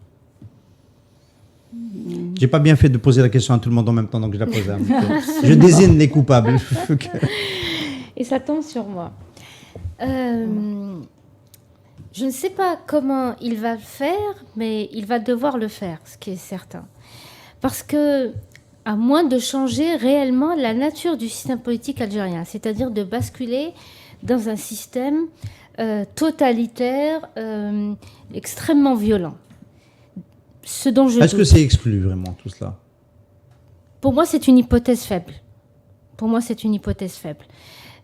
J'ai pas bien fait de poser la question à tout le monde en même temps, donc je la pose à je désigne les coupables. Et ça tombe sur moi. Je ne sais pas comment il va le faire, mais il va devoir le faire, ce qui est certain. Parce que, à moins de changer réellement la nature du système politique algérien, c'est-à-dire de basculer dans un système totalitaire, extrêmement violent. Ce dont je Est-ce que c'est exclu vraiment tout cela? Pour moi, c'est une hypothèse faible.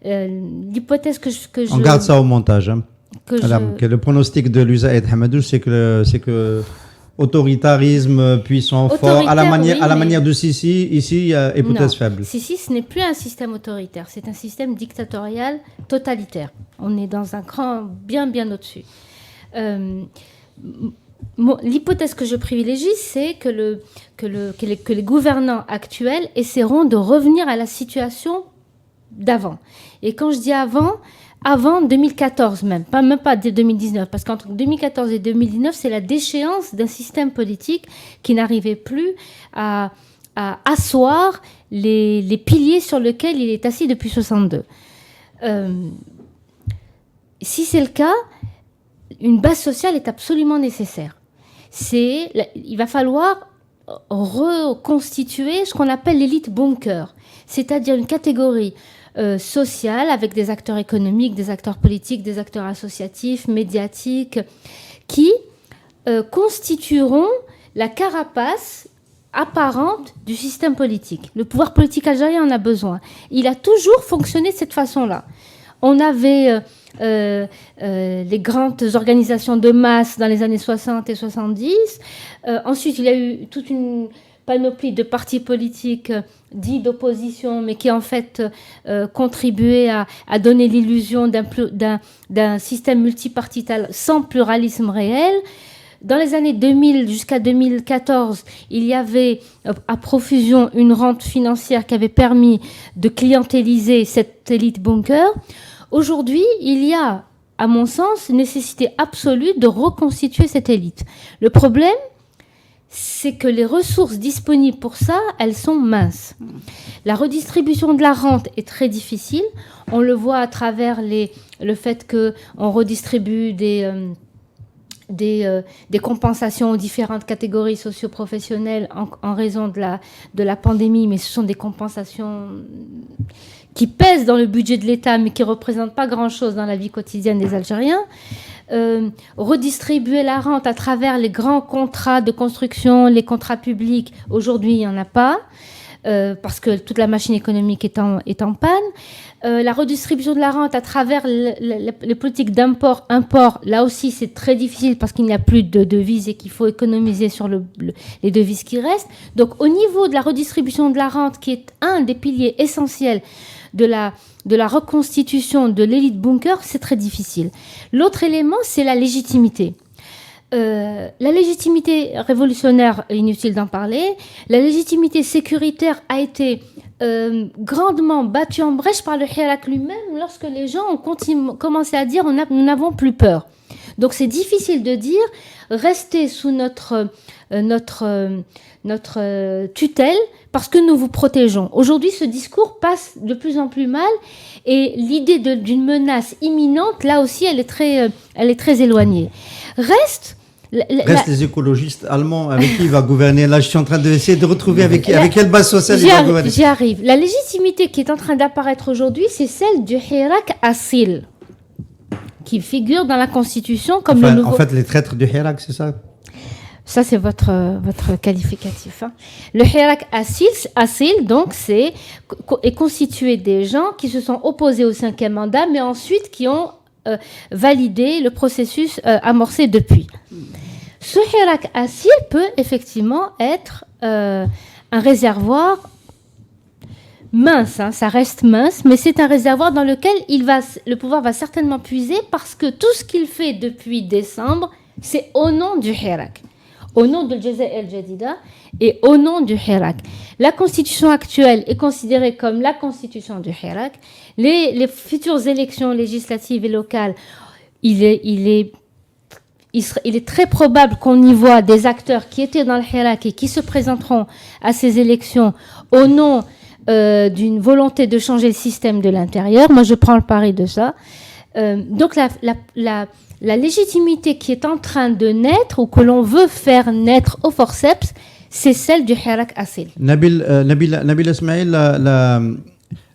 L'hypothèse que je... On garde ça au montage. Hein. Que le pronostic de Luzaïd Hamadou, c'est que autoritarisme puissant, fort, à la manière de Sisi, ici, hypothèse faible. Sisi, ce n'est plus un système autoritaire, c'est un système dictatorial totalitaire. On est dans un cran bien au-dessus. L'hypothèse que je privilégie, c'est que les gouvernants actuels essaieront de revenir à la situation d'avant. Et quand je dis avant 2014 même pas dès 2019, parce qu'entre 2014 et 2019, c'est la déchéance d'un système politique qui n'arrivait plus à asseoir les piliers sur lesquels il est assis depuis 62. Si c'est le cas, une base sociale est absolument nécessaire. Il va falloir reconstituer ce qu'on appelle l'élite bunker, c'est-à-dire une catégorie sociale avec des acteurs économiques, des acteurs politiques, des acteurs associatifs, médiatiques, qui constitueront la carapace apparente du système politique. Le pouvoir politique algérien en a besoin. Il a toujours fonctionné de cette façon-là. On avait les grandes organisations de masse dans les années 60 et 70. Ensuite, il y a eu toute une panoplie de partis politiques dits d'opposition, mais qui en fait contribuaient à donner l'illusion d'un système multipartital sans pluralisme réel. Dans les années 2000 jusqu'à 2014, il y avait à profusion une rente financière qui avait permis de clientéliser cette élite bunker. Aujourd'hui, il y a, à mon sens, une nécessité absolue de reconstituer cette élite. Le problème, c'est que les ressources disponibles pour ça, elles sont minces. La redistribution de la rente est très difficile. On le voit à travers le fait qu'on redistribue des compensations aux différentes catégories socio-professionnelles en raison de la pandémie, mais ce sont des compensations qui pèsent dans le budget de l'État, mais qui ne représentent pas grand-chose dans la vie quotidienne des Algériens. Redistribuer la rente à travers les grands contrats de construction, les contrats publics, aujourd'hui, il n'y en a pas, parce que toute la machine économique est en panne. La redistribution de la rente à travers les politiques d'import-import, là aussi, c'est très difficile parce qu'il n'y a plus de devises et qu'il faut économiser sur les devises qui restent. Donc, au niveau de la redistribution de la rente, qui est un des piliers essentiels de la reconstitution de l'élite bunker, c'est très difficile. L'autre élément, c'est la légitimité. La légitimité révolutionnaire, inutile d'en parler. La légitimité sécuritaire a été grandement battue en brèche par le Hirak lui-même lorsque les gens ont commencé à dire nous n'avons plus peur. Donc c'est difficile de dire restez sous notre tutelle parce que nous vous protégeons. Aujourd'hui, ce discours passe de plus en plus mal et l'idée d'une menace imminente, là aussi, elle est très éloignée. Restent les écologistes allemands avec qui il va gouverner. Là, je suis en train d'essayer de retrouver avec quelle base sociale il va gouverner. J'y arrive. La légitimité qui est en train d'apparaître aujourd'hui, c'est celle du Hirak Assil, qui figure dans la Constitution comme le nouveau... En fait, les traîtres du Hirak, c'est ça? Ça, c'est votre qualificatif. Hein. Le Hirak Assil, donc, est constitué des gens qui se sont opposés au 5e mandat, mais ensuite qui ont validé le processus amorcé depuis. Ce Hirak Assil peut effectivement être un réservoir mince, hein, ça reste mince, mais c'est un réservoir dans lequel le pouvoir va certainement puiser parce que tout ce qu'il fait depuis décembre, c'est au nom du Hirak, au nom de Jazair el-Jadida et au nom du Hirak. La constitution actuelle est considérée comme la constitution du Hirak. Les futures élections législatives et locales, il est très probable qu'on y voit des acteurs qui étaient dans le Hirak et qui se présenteront à ces élections au nom d'une volonté de changer le système de l'intérieur. Moi, je prends le pari de ça. Donc la légitimité qui est en train de naître ou que l'on veut faire naître au forceps, c'est celle du Hirak Assil. Nabil Ismail,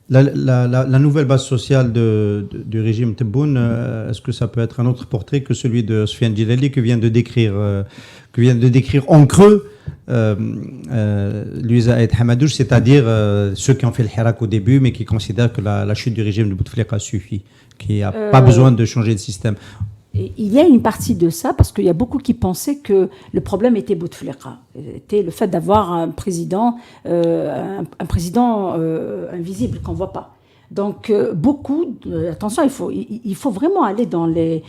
la nouvelle base sociale du régime Tebboune, est-ce que ça peut être un autre portrait que celui de Soufiane Djellali que vient de décrire en creux Louisa et Hamadouche, c'est-à-dire ceux qui ont fait le Hirak au début mais qui considèrent que la chute du régime de Bouteflika suffit, qu'il n'y a pas besoin de changer de système. Il y a une partie de ça, parce qu'il y a beaucoup qui pensaient que le problème était Bouteflika, était le fait d'avoir un président invisible qu'on ne voit pas. Donc attention, il faut vraiment aller dans les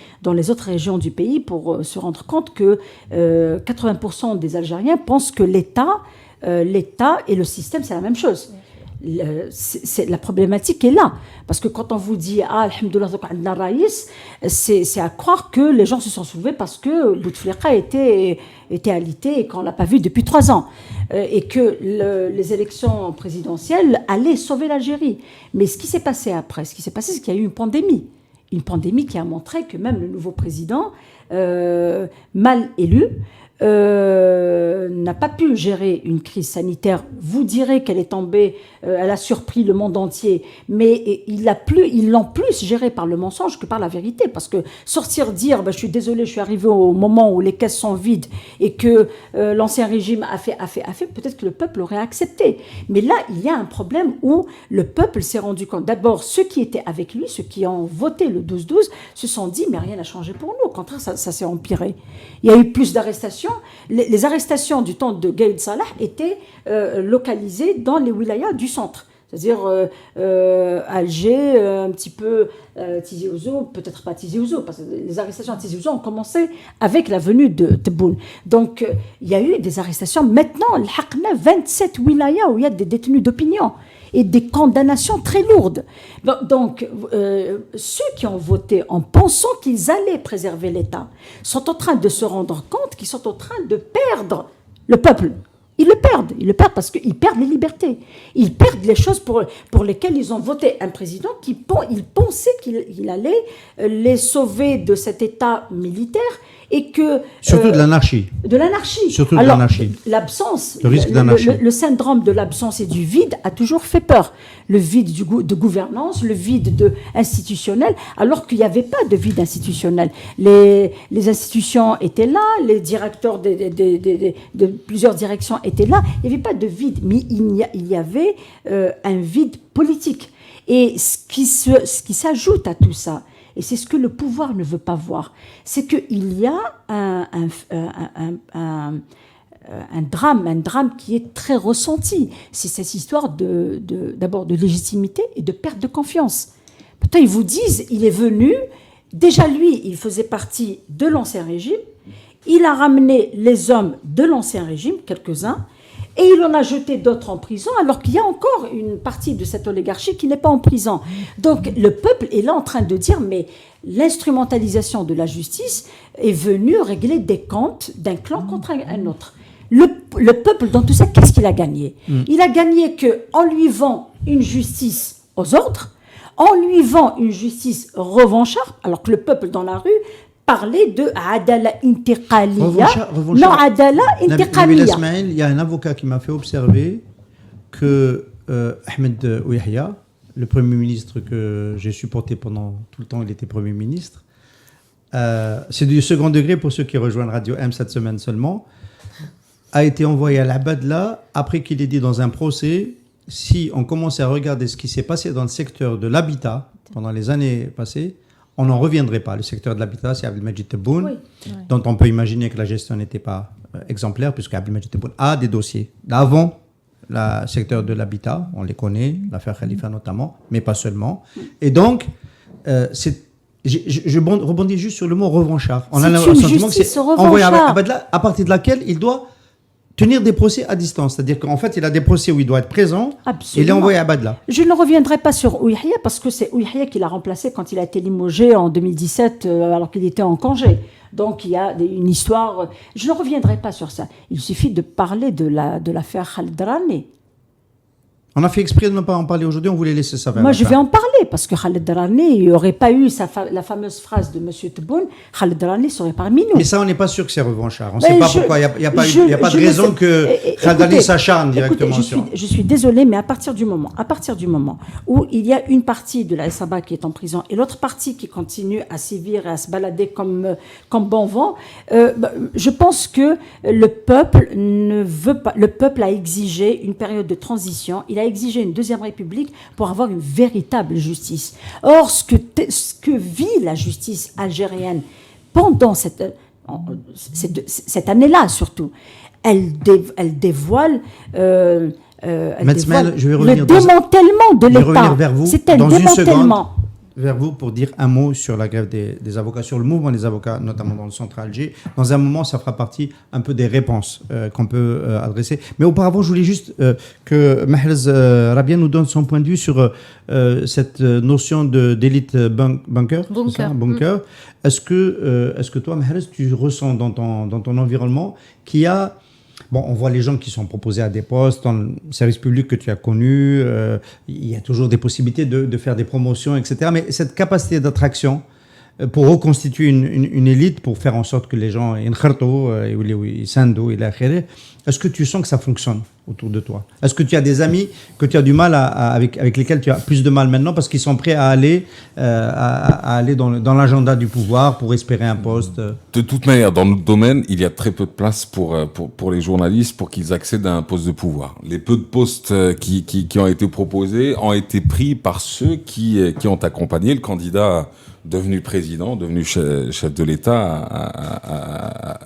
autres régions du pays pour se rendre compte que 80% des Algériens pensent que l'État et le système, c'est la même chose. La problématique est là, parce que quand on vous dit alhamdoulilah raïs, c'est à croire que les gens se sont soulevés parce que Bouteflika était alité et qu'on l'a pas vu depuis 3 ans, et que les élections présidentielles allaient sauver l'Algérie. Mais ce qui s'est passé après, c'est qu'il y a eu une pandémie qui a montré que même le nouveau président mal élu n'a pas pu gérer une crise sanitaire. Vous direz qu'elle est tombée, elle a surpris le monde entier, mais ils l'ont plus géré par le mensonge que par la vérité, parce que sortir dire je suis désolé, je suis arrivé au moment où les caisses sont vides et que l'ancien régime a fait, peut-être que le peuple aurait accepté. Mais là, il y a un problème où le peuple s'est rendu compte. D'abord, ceux qui étaient avec lui, ceux qui ont voté le 12-12, se sont dit mais rien n'a changé pour nous. Au contraire, ça s'est empiré. Il y a eu plus d'arrestations. Les arrestations du temps de Gaïd Salah étaient localisées dans les wilayas du centre, c'est-à-dire Alger, un petit peu Tizi Ouzou, peut-être pas Tizi Ouzou, parce que les arrestations à Tizi Ouzou ont commencé avec la venue de Tebboune. Donc il y a eu des arrestations. Maintenant, il y a 27 wilayas où il y a des détenus d'opinion et des condamnations très lourdes. Donc, ceux qui ont voté en pensant qu'ils allaient préserver l'État sont en train de se rendre compte qu'ils sont en train de perdre le peuple. Ils le perdent parce qu'ils perdent les libertés. Ils perdent les choses pour lesquelles ils ont voté un président ils pensaient qu'il allait les sauver de cet État militaire. Et que, surtout de l'anarchie. Surtout de l'anarchie. L'absence, le risque d'anarchie. Le syndrome de l'absence et du vide a toujours fait peur. Le vide de gouvernance, le vide institutionnel, alors qu'il n'y avait pas de vide institutionnel. Les institutions étaient là, les directeurs de plusieurs directions étaient là. Il n'y avait pas de vide, mais il y avait un vide politique. Et ce qui s'ajoute à tout ça, et c'est ce que le pouvoir ne veut pas voir, c'est qu'il y a un drame qui est très ressenti. C'est cette histoire d'abord de légitimité et de perte de confiance. Pourtant, ils vous disent, il est venu, déjà lui, il faisait partie de l'ancien régime, il a ramené les hommes de l'ancien régime, quelques-uns, et il en a jeté d'autres en prison, alors qu'il y a encore une partie de cette oligarchie qui n'est pas en prison. Donc le peuple est là en train de dire, mais l'instrumentalisation de la justice est venue régler des comptes d'un clan contre un autre. Le peuple, dans tout ça, qu'est-ce qu'il a gagné ? Il a gagné qu'en lui vend une justice aux ordres, en lui vend une justice revancharde, alors que le peuple dans la rue parler de Adala Intiqaliya. Non, Adala Intiqaliya. Il y a un avocat qui m'a fait observer que Ahmed Ouyahia, le Premier ministre que j'ai supporté pendant tout le temps, il était Premier ministre, c'est du second degré pour ceux qui rejoignent Radio M cette semaine seulement, a été envoyé à l'Abadla après qu'il ait dit dans un procès, si on commençait à regarder ce qui s'est passé dans le secteur de l'habitat pendant les années passées, on n'en reviendrait pas. Le secteur de l'habitat, c'est Abdelmajid Tebboune, dont on peut imaginer que la gestion n'était pas exemplaire, puisque Abdelmajid Tebboune a des dossiers d'avant le secteur de l'habitat, on les connaît, l'affaire Khalifa notamment, mais pas seulement. Et donc, je rebondis juste sur le mot revanchard. On a le sentiment que c'est envoyé à Abadla, à partir de laquelle il doit tenir des procès à distance. C'est-à-dire qu'en fait, il a des procès où il doit être présent. Absolument. Et il est envoyé à Abadla. Je ne reviendrai pas sur Ouyahia parce que c'est Ouyahia qui l'a remplacé quand il a été limogé en 2017 alors qu'il était en congé. Donc il y a une histoire. Je ne reviendrai pas sur ça. Il suffit de parler de l'affaire Khalid Rani. On a fait exprès de ne pas en parler aujourd'hui, on voulait laisser ça vers Moi, la je fin. vais en parler, parce que Khaled Drani, il n'y aurait pas eu la fameuse phrase de M. Tebboune, Khaled Drani serait parmi nous. Mais ça, on n'est pas sûr que c'est revanchard. On ne Ben, sait pas je- pourquoi. Il n'y a pas je- de je ne raison sais- que Khaled Écoutez, s'acharne directement écoutez, sur. je suis désolée, mais à partir du moment où il y a une partie de la SABA qui est en prison et l'autre partie qui continue à sévir et à se balader comme bon vent, je pense que le peuple ne veut pas. Le peuple a exigé une période de transition. Il a exigé une deuxième république pour avoir une véritable justice. Or, ce que vit la justice algérienne pendant cette année-là, surtout, elle dévoile, Metzmel, je vais le revenir démantèlement de Je vais l'État. revenir vers vous C'était un dans une seconde. démantèlement. Vers vous pour dire un mot sur la grève des avocats, sur le mouvement des avocats, notamment dans le centre Alger. Dans un moment, ça fera partie un peu des réponses qu'on peut adresser. Mais auparavant, je voulais juste que Mahrez Rabia nous donne son point de vue sur cette notion d'élite bunker. Bunker. C'est ça, bunker. Est-ce que toi, Mahrez, tu ressens dans ton environnement qu'il y a... Bon, on voit les gens qui sont proposés à des postes dans le service public que tu as connu. Il y a toujours des possibilités de faire des promotions, etc. Mais cette capacité d'attraction pour reconstituer une élite, pour faire en sorte que les gens est-ce que tu sens que ça fonctionne autour de toi? Est-ce que tu as des amis que tu as du mal avec lesquels tu as plus de mal maintenant parce qu'ils sont prêts à aller dans l'agenda du pouvoir pour espérer un poste? De toute manière, dans notre domaine, il y a très peu de place pour les journalistes pour qu'ils accèdent à un poste de pouvoir. Les peu de postes qui ont été proposés ont été pris par ceux qui ont accompagné le candidat devenu président, devenu chef de l'État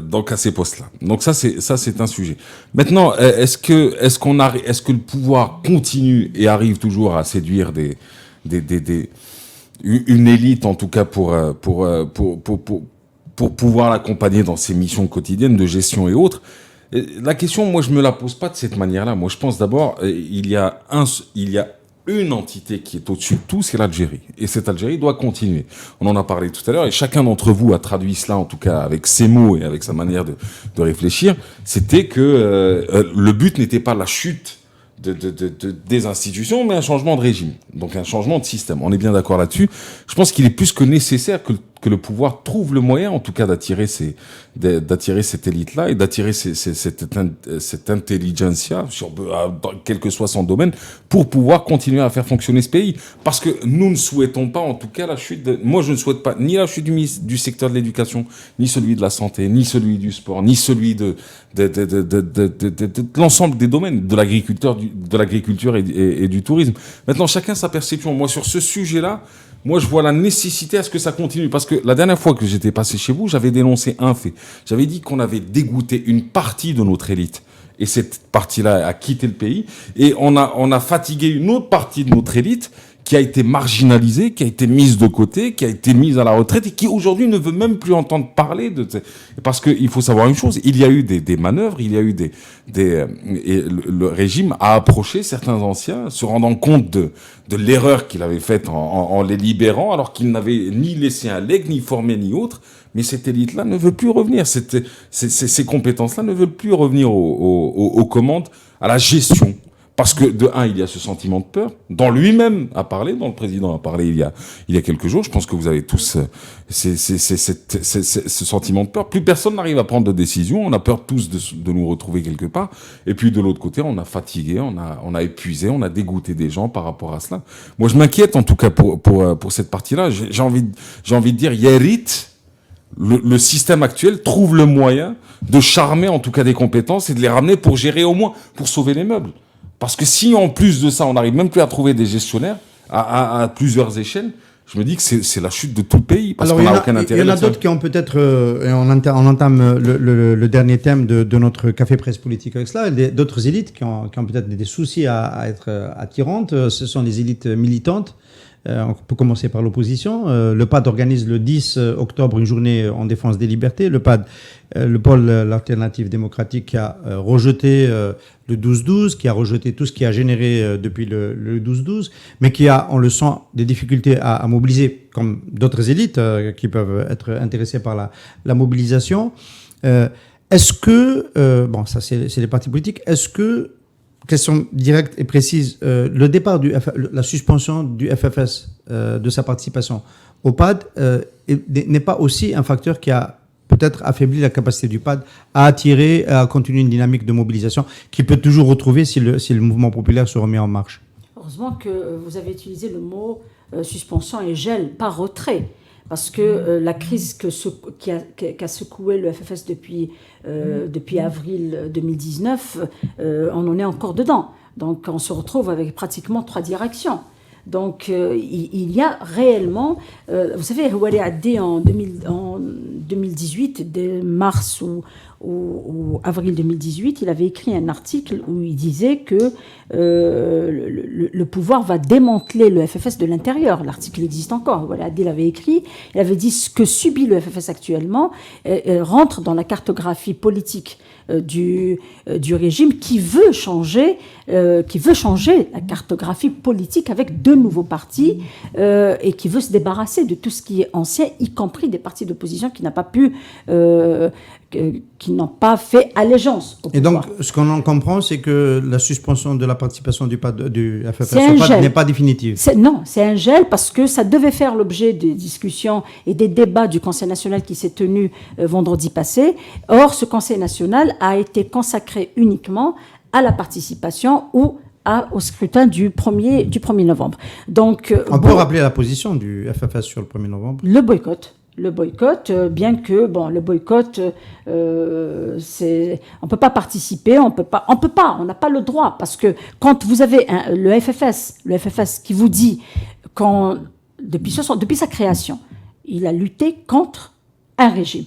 donc à ces postes-là. Donc ça c'est un sujet. Maintenant, est-ce que le pouvoir continue et arrive toujours à séduire une élite, en tout cas pour pouvoir l'accompagner dans ses missions quotidiennes de gestion et autres? La question, moi, je me la pose pas de cette manière-là. Moi, je pense d'abord, il y a une entité qui est au-dessus de tout, c'est l'Algérie. Et cette Algérie doit continuer. On en a parlé tout à l'heure, et chacun d'entre vous a traduit cela, en tout cas, avec ses mots et avec sa manière de réfléchir. C'était que le but n'était pas la chute des institutions, mais un changement de régime. Donc un changement de système. On est bien d'accord là-dessus. Je pense qu'il est plus que nécessaire que le pouvoir trouve le moyen, en tout cas, d'attirer cette élite-là et d'attirer cette intelligentsia, quel que soit son domaine, pour pouvoir continuer à faire fonctionner ce pays. Parce que nous ne souhaitons pas, en tout cas, la chute moi, je ne souhaite pas ni la chute du secteur de l'éducation, ni celui de la santé, ni celui du sport, ni celui de l'ensemble des domaines, de l'agriculture et du tourisme. Maintenant, chacun sa perception. Moi, sur ce sujet-là, moi, je vois la nécessité à ce que ça continue. Parce que la dernière fois que j'étais passé chez vous, j'avais dénoncé un fait. J'avais dit qu'on avait dégoûté une partie de notre élite. Et cette partie-là a quitté le pays. Et on a fatigué une autre partie de notre élite qui a été marginalisée, qui a été mise de côté, qui a été mise à la retraite et qui aujourd'hui ne veut même plus entendre parler parce qu'il faut savoir une chose, il y a eu des manœuvres, il y a eu et le régime a approché certains anciens, se rendant compte de l'erreur qu'il avait faite en les libérant, alors qu'il n'avait ni laissé un legs, ni formé, ni autre. Mais cette élite-là ne veut plus revenir. Ces compétences-là ne veulent plus revenir aux commandes, à la gestion. Parce que, de un, il y a ce sentiment de peur, dont lui-même a parlé, dont le président a parlé il y a quelques jours. Je pense que vous avez tous ce sentiment de peur. Plus personne n'arrive à prendre de décision. On a peur tous de nous retrouver quelque part. Et puis, de l'autre côté, on a fatigué, on a épuisé, on a dégoûté des gens par rapport à cela. Moi, je m'inquiète, en tout cas, pour cette partie-là. J'ai envie de dire, Yerit, le système actuel trouve le moyen de charmer, en tout cas, des compétences et de les ramener pour gérer au moins, pour sauver les meubles. Parce que si, en plus de ça, on n'arrive même plus à trouver des gestionnaires à plusieurs échelles, je me dis que c'est la chute de tout le pays, parce qu'on n'a aucun intérêt. Il y en a d'autres qui ont peut-être, on entame le dernier thème de notre café presse politique avec cela, d'autres élites qui ont peut-être des soucis à être attirantes. Ce sont les élites militantes. On peut commencer par l'opposition. Le PAD organise le 10 octobre une journée en défense des libertés. Le PAD, le pôle l'alternative démocratique, qui a rejeté le 12-12, qui a rejeté tout ce qui a généré depuis le 12-12, mais qui a, on le sent, des difficultés à mobiliser, comme d'autres élites qui peuvent être intéressées par la mobilisation. Est-ce que, bon, ça c'est les partis politiques, est-ce que question directe et précise. Le départ la suspension du FFS de sa participation au PAD n'est pas aussi un facteur qui a peut-être affaibli la capacité du PAD à attirer, à continuer une dynamique de mobilisation qu'il peut toujours retrouver si le mouvement populaire se remet en marche. Heureusement que vous avez utilisé le mot suspension et gel, pas retrait. Parce que la crise qui a secoué le FFS depuis avril 2019, on en est encore dedans. Donc on se retrouve avec pratiquement 3 directions. Donc il y a réellement, vous savez, Houari Addi en 2018, dès mars ou avril 2018, il avait écrit un article où il disait que le pouvoir va démanteler le FFS de l'intérieur. L'article existe encore. Houari Addi l'avait écrit. Il avait dit ce que subit le FFS actuellement rentre dans la cartographie politique du régime qui veut changer la cartographie politique avec 2 nouveaux partis et qui veut se débarrasser de tout ce qui est ancien, y compris des partis d'opposition qui n'ont pas fait allégeance au pouvoir. Et donc, ce qu'on en comprend, c'est que la suspension de la participation du FFS au PAD n'est pas définitive. Non, c'est un gel parce que ça devait faire l'objet des discussions et des débats du Conseil national qui s'est tenu vendredi passé. Or, ce Conseil national a été consacré uniquement à la participation ou au scrutin du 1er novembre. Donc, on peut rappeler la position du FFS sur le 1er novembre. Le boycott, bien que le boycott, on peut pas participer, on n'a pas le droit parce que quand vous avez le FFS qui vous dit depuis sa création, il a lutté contre un régime,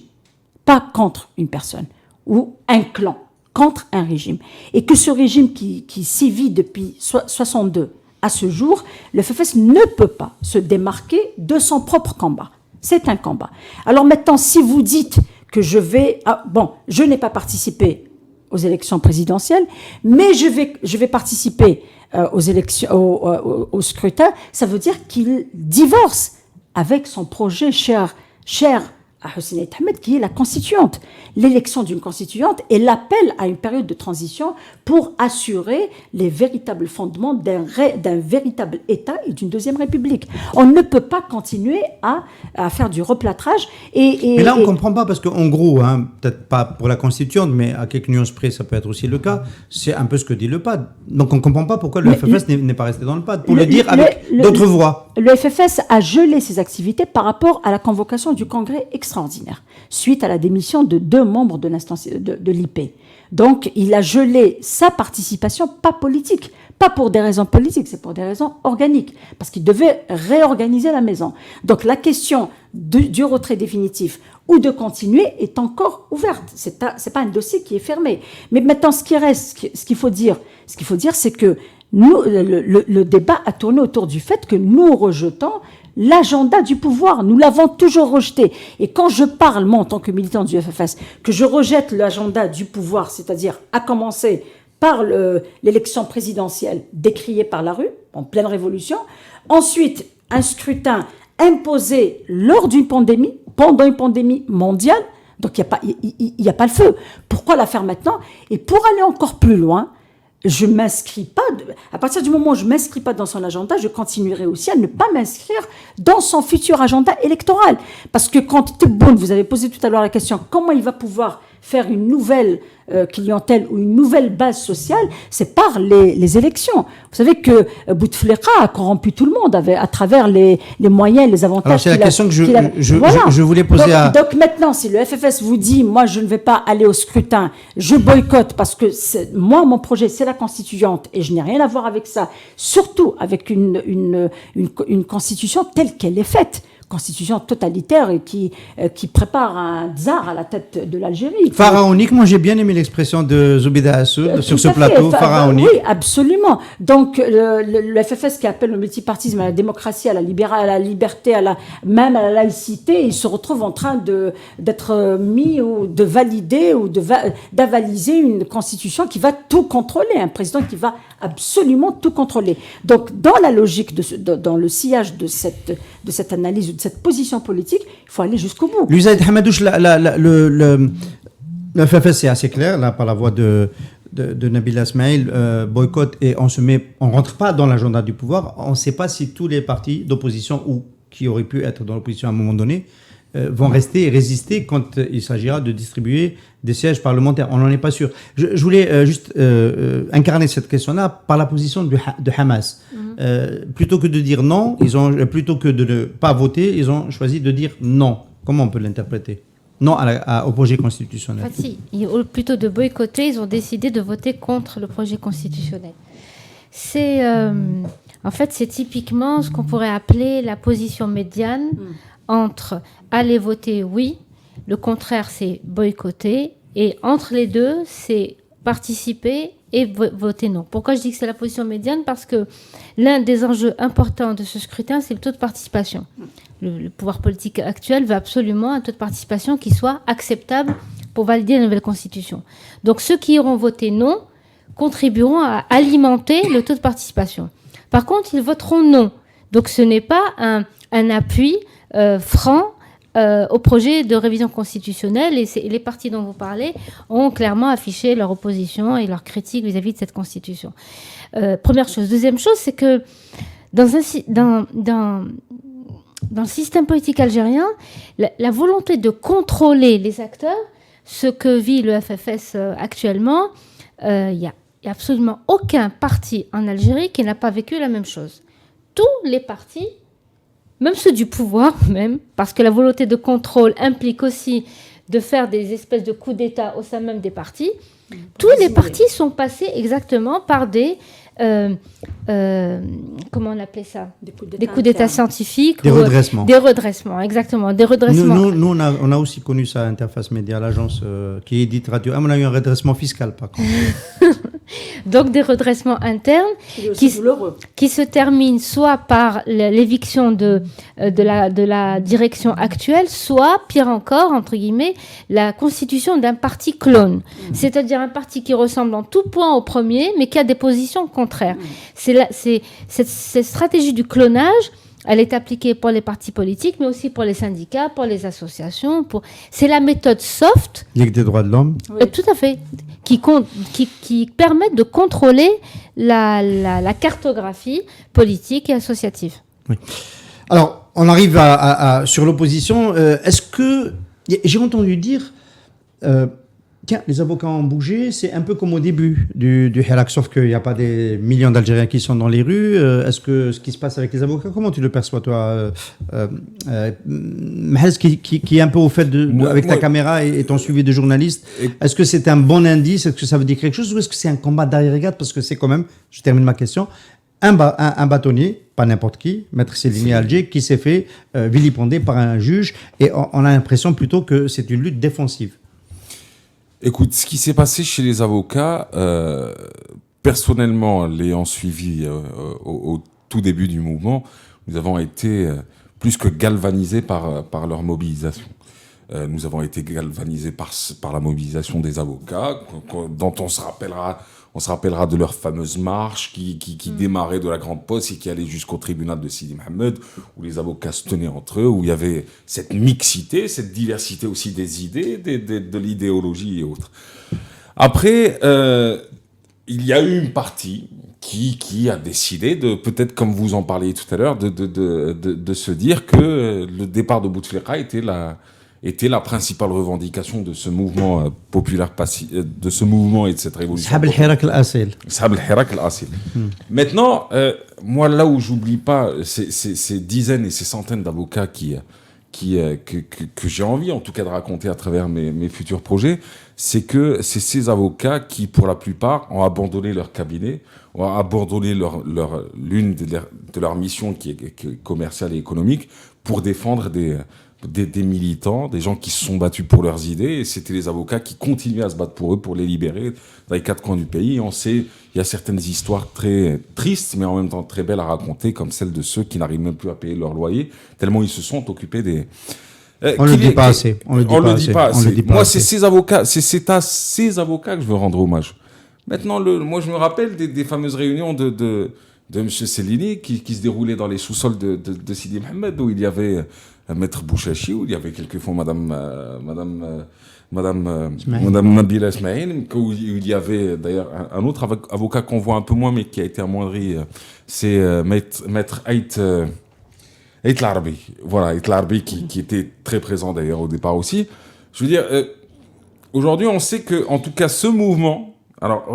pas contre une personne ou un clan, contre un régime, et que ce régime qui sévit depuis 62 à ce jour, le FFS ne peut pas se démarquer de son propre combat. C'est un combat. Alors maintenant, si vous dites que je n'ai pas participé aux élections présidentielles, mais je vais participer aux élections, au scrutin, ça veut dire qu'il divorce avec son projet cher à Hussein Ait Ahmed, qui est la constituante. L'élection d'une constituante est l'appel à une période de transition pour assurer les véritables fondements d'un véritable État et d'une deuxième République. On ne peut pas continuer à faire du replâtrage. Mais là, on ne comprend pas, parce qu'en gros, peut-être pas pour la constituante, mais à quelques nuances près, ça peut être aussi le cas, c'est un peu ce que dit le PAD. Donc on ne comprend pas pourquoi le FFS n'est pas resté dans le PAD, pour le dire avec d'autres voix. Le FFS a gelé ses activités par rapport à la convocation du Congrès extraordinaire, suite à la démission de 2 membres de l'instance de l'IP. Donc, il a gelé sa participation, pas politique, pas pour des raisons politiques, c'est pour des raisons organiques, parce qu'il devait réorganiser la maison. Donc, la question du retrait définitif ou de continuer est encore ouverte. C'est pas un dossier qui est fermé. Mais maintenant, ce qui reste, ce qu'il faut dire, c'est que nous, le débat a tourné autour du fait que nous rejetons l'agenda du pouvoir. Nous l'avons toujours rejeté. Et quand je parle, moi, en tant que militant du FFS, que je rejette l'agenda du pouvoir, c'est-à-dire à commencer par l'élection présidentielle décriée par la rue, en pleine révolution, ensuite un scrutin imposé lors d'une pandémie, pendant une pandémie mondiale, donc il n'y a pas le feu. Pourquoi la faire maintenant? Et pour aller encore plus loin, je m'inscris pas, à partir du moment où je m'inscris pas dans son agenda, je continuerai aussi à ne pas m'inscrire dans son futur agenda électoral. Parce que quand Tebboune, vous avez posé tout à l'heure la question, comment il va pouvoir faire une nouvelle clientèle ou une nouvelle base sociale, c'est par les élections. Vous savez que Bouteflika a corrompu tout le monde à travers les moyens, les avantages. Alors c'est la question que je voulais poser donc maintenant, si le FFS vous dit, moi je ne vais pas aller au scrutin, je boycotte parce que moi mon projet c'est la constituante et je n'ai rien à voir avec ça, surtout avec une constitution telle qu'elle est faite. Constitution totalitaire et qui prépare un tsar à la tête de l'Algérie. Pharaonique, moi j'ai bien aimé l'expression de Zoubida Assoud sur ce plateau, pharaonique. Oui, absolument. Donc le FFS qui appelle au multipartisme, à la démocratie, à la liberté, même à la laïcité, il se retrouve en train d'être mis ou de valider ou d'avaliser une constitution qui va tout contrôler, un président qui va absolument tout contrôler. Donc dans la logique, dans le sillage de cette analyse, de cette position politique, il faut aller jusqu'au bout. Louis Hamedouche, le FFS est assez clair, là, par la voix de de Nabila Ismail, boycott, et on rentre pas dans l'agenda du pouvoir. On ne sait pas si tous les partis d'opposition ou qui auraient pu être dans l'opposition à un moment donné vont rester et résister quand il s'agira de distribuer des sièges parlementaires. On n'en est pas sûr. Je voulais juste incarner cette question-là par la position de Hamas. Plutôt que de dire non, plutôt que de ne pas voter, ils ont choisi de dire non. Comment on peut l'interpréter ? Non au projet constitutionnel. En fait, plutôt de boycotter, ils ont décidé de voter contre le projet constitutionnel. En fait, c'est typiquement ce qu'on pourrait appeler la position médiane entre aller voter oui, le contraire c'est boycotter, et entre les deux c'est participer et voter non. Pourquoi je dis que c'est la position médiane ? Parce que l'un des enjeux importants de ce scrutin, c'est le taux de participation. Le pouvoir politique actuel veut absolument un taux de participation qui soit acceptable pour valider la nouvelle constitution. Donc ceux qui iront voter non contribueront à alimenter le taux de participation. Par contre, ils voteront non. Donc ce n'est pas un appui franc au projet de révision constitutionnelle, et les partis dont vous parlez ont clairement affiché leur opposition et leur critique vis-à-vis de cette constitution. Première chose. Deuxième chose, c'est que dans le système politique algérien, la volonté de contrôler les acteurs, ce que vit le FFS actuellement, il n'y a absolument aucun parti en Algérie qui n'a pas vécu la même chose. Tous les partis, même ceux du pouvoir même, parce que la volonté de contrôle implique aussi de faire des espèces de coups d'État au sein même des partis, tous les partis sont passés exactement par des... comment on appelait ça ? Des coups d'État scientifiques. Des redressements. Des redressements, exactement. Des redressements. Nous on a aussi connu ça à Interface Média, l'agence qui édite Radio. On a eu un redressement fiscal, par contre. Donc des redressements internes qui se terminent soit par l'éviction de la direction actuelle, soit, pire encore, entre guillemets, la constitution d'un parti clone. C'est-à-dire un parti qui ressemble en tout point au premier, mais qui a des positions contraires. Cette stratégie du clonage, elle est appliquée pour les partis politiques, mais aussi pour les syndicats, pour les associations. C'est la méthode soft. Ligue des droits de l'homme. Oui. Tout à fait. Qui permettent de contrôler la cartographie politique et associative. Oui. Alors, on arrive sur l'opposition. Est-ce que... J'ai entendu dire... Tiens, les avocats ont bougé, c'est un peu comme au début du Hirak, sauf qu'il n'y a pas des millions d'Algériens qui sont dans les rues. Est-ce que ce qui se passe avec les avocats, comment tu le perçois, toi, Mahez, qui est un peu au fait avec ta caméra et ton suivi de journaliste, est-ce que c'est un bon indice? Est-ce que ça veut dire quelque chose? Ou est-ce que c'est un combat d'arrière-garde? Parce que c'est quand même, je termine ma question, un bâtonnier, pas n'importe qui, Maître Céline Alger, qui s'est fait vilipender par un juge, et on a l'impression plutôt que c'est une lutte défensive. Écoute, ce qui s'est passé chez les avocats, personnellement, l'ayant suivi au tout début du mouvement, nous avons été plus que galvanisés par leur mobilisation. Nous avons été galvanisés par la mobilisation des avocats, dont on se rappellera de leur fameuse marche qui démarrait de la Grande Poste et qui allait jusqu'au tribunal de Sidi Mohamed, où les avocats se tenaient entre eux, où il y avait cette mixité, cette diversité aussi des idées, de l'idéologie et autres. Après, il y a eu une partie qui a décidé de, peut-être comme vous en parliez tout à l'heure, de se dire que le départ de Bouteflika était la principale revendication de ce mouvement populaire, de ce mouvement et de cette révolution. Sahab al-Hirak al-Asil. Sahab al-Hirak al-Asil. Maintenant, moi, là où j'oublie pas ces dizaines et ces centaines d'avocats que j'ai envie, en tout cas, de raconter à travers mes futurs projets, c'est que c'est ces avocats qui, pour la plupart, ont abandonné leur cabinet, ont abandonné l'une de leurs missions qui est commerciale et économique pour défendre des militants, des gens qui se sont battus pour leurs idées, et c'était les avocats qui continuaient à se battre pour eux, pour les libérer dans les quatre coins du pays. Et on sait, il y a certaines histoires très tristes, mais en même temps très belles à raconter, comme celle de ceux qui n'arrivent même plus à payer leur loyer, tellement ils se sont occupés des... On ne le dit pas assez. On le dit pas assez. Moi, c'est ces avocats, c'est à ces avocats que je veux rendre hommage. Maintenant, moi, je me rappelle des fameuses réunions de M. Cellini qui se déroulaient dans les sous-sols de Sidi Mohamed, où il y avait Maître Bouchachi, où il y avait quelquefois Madame Madame Nabila Ismail, où il y avait d'ailleurs un autre avocat qu'on voit un peu moins, mais qui a été amoindri, c'est Maître Aït Larbi. Voilà, Aït Larbi qui était très présent d'ailleurs au départ aussi. Je veux dire, aujourd'hui, on sait que, en tout cas, ce mouvement. Alors,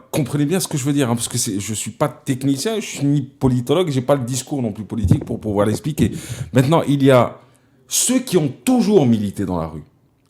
comprenez bien ce que je veux dire, hein, parce que je suis pas technicien, je suis ni politologue, j'ai pas le discours non plus politique pour pouvoir l'expliquer. Maintenant, il y a ceux qui ont toujours milité dans la rue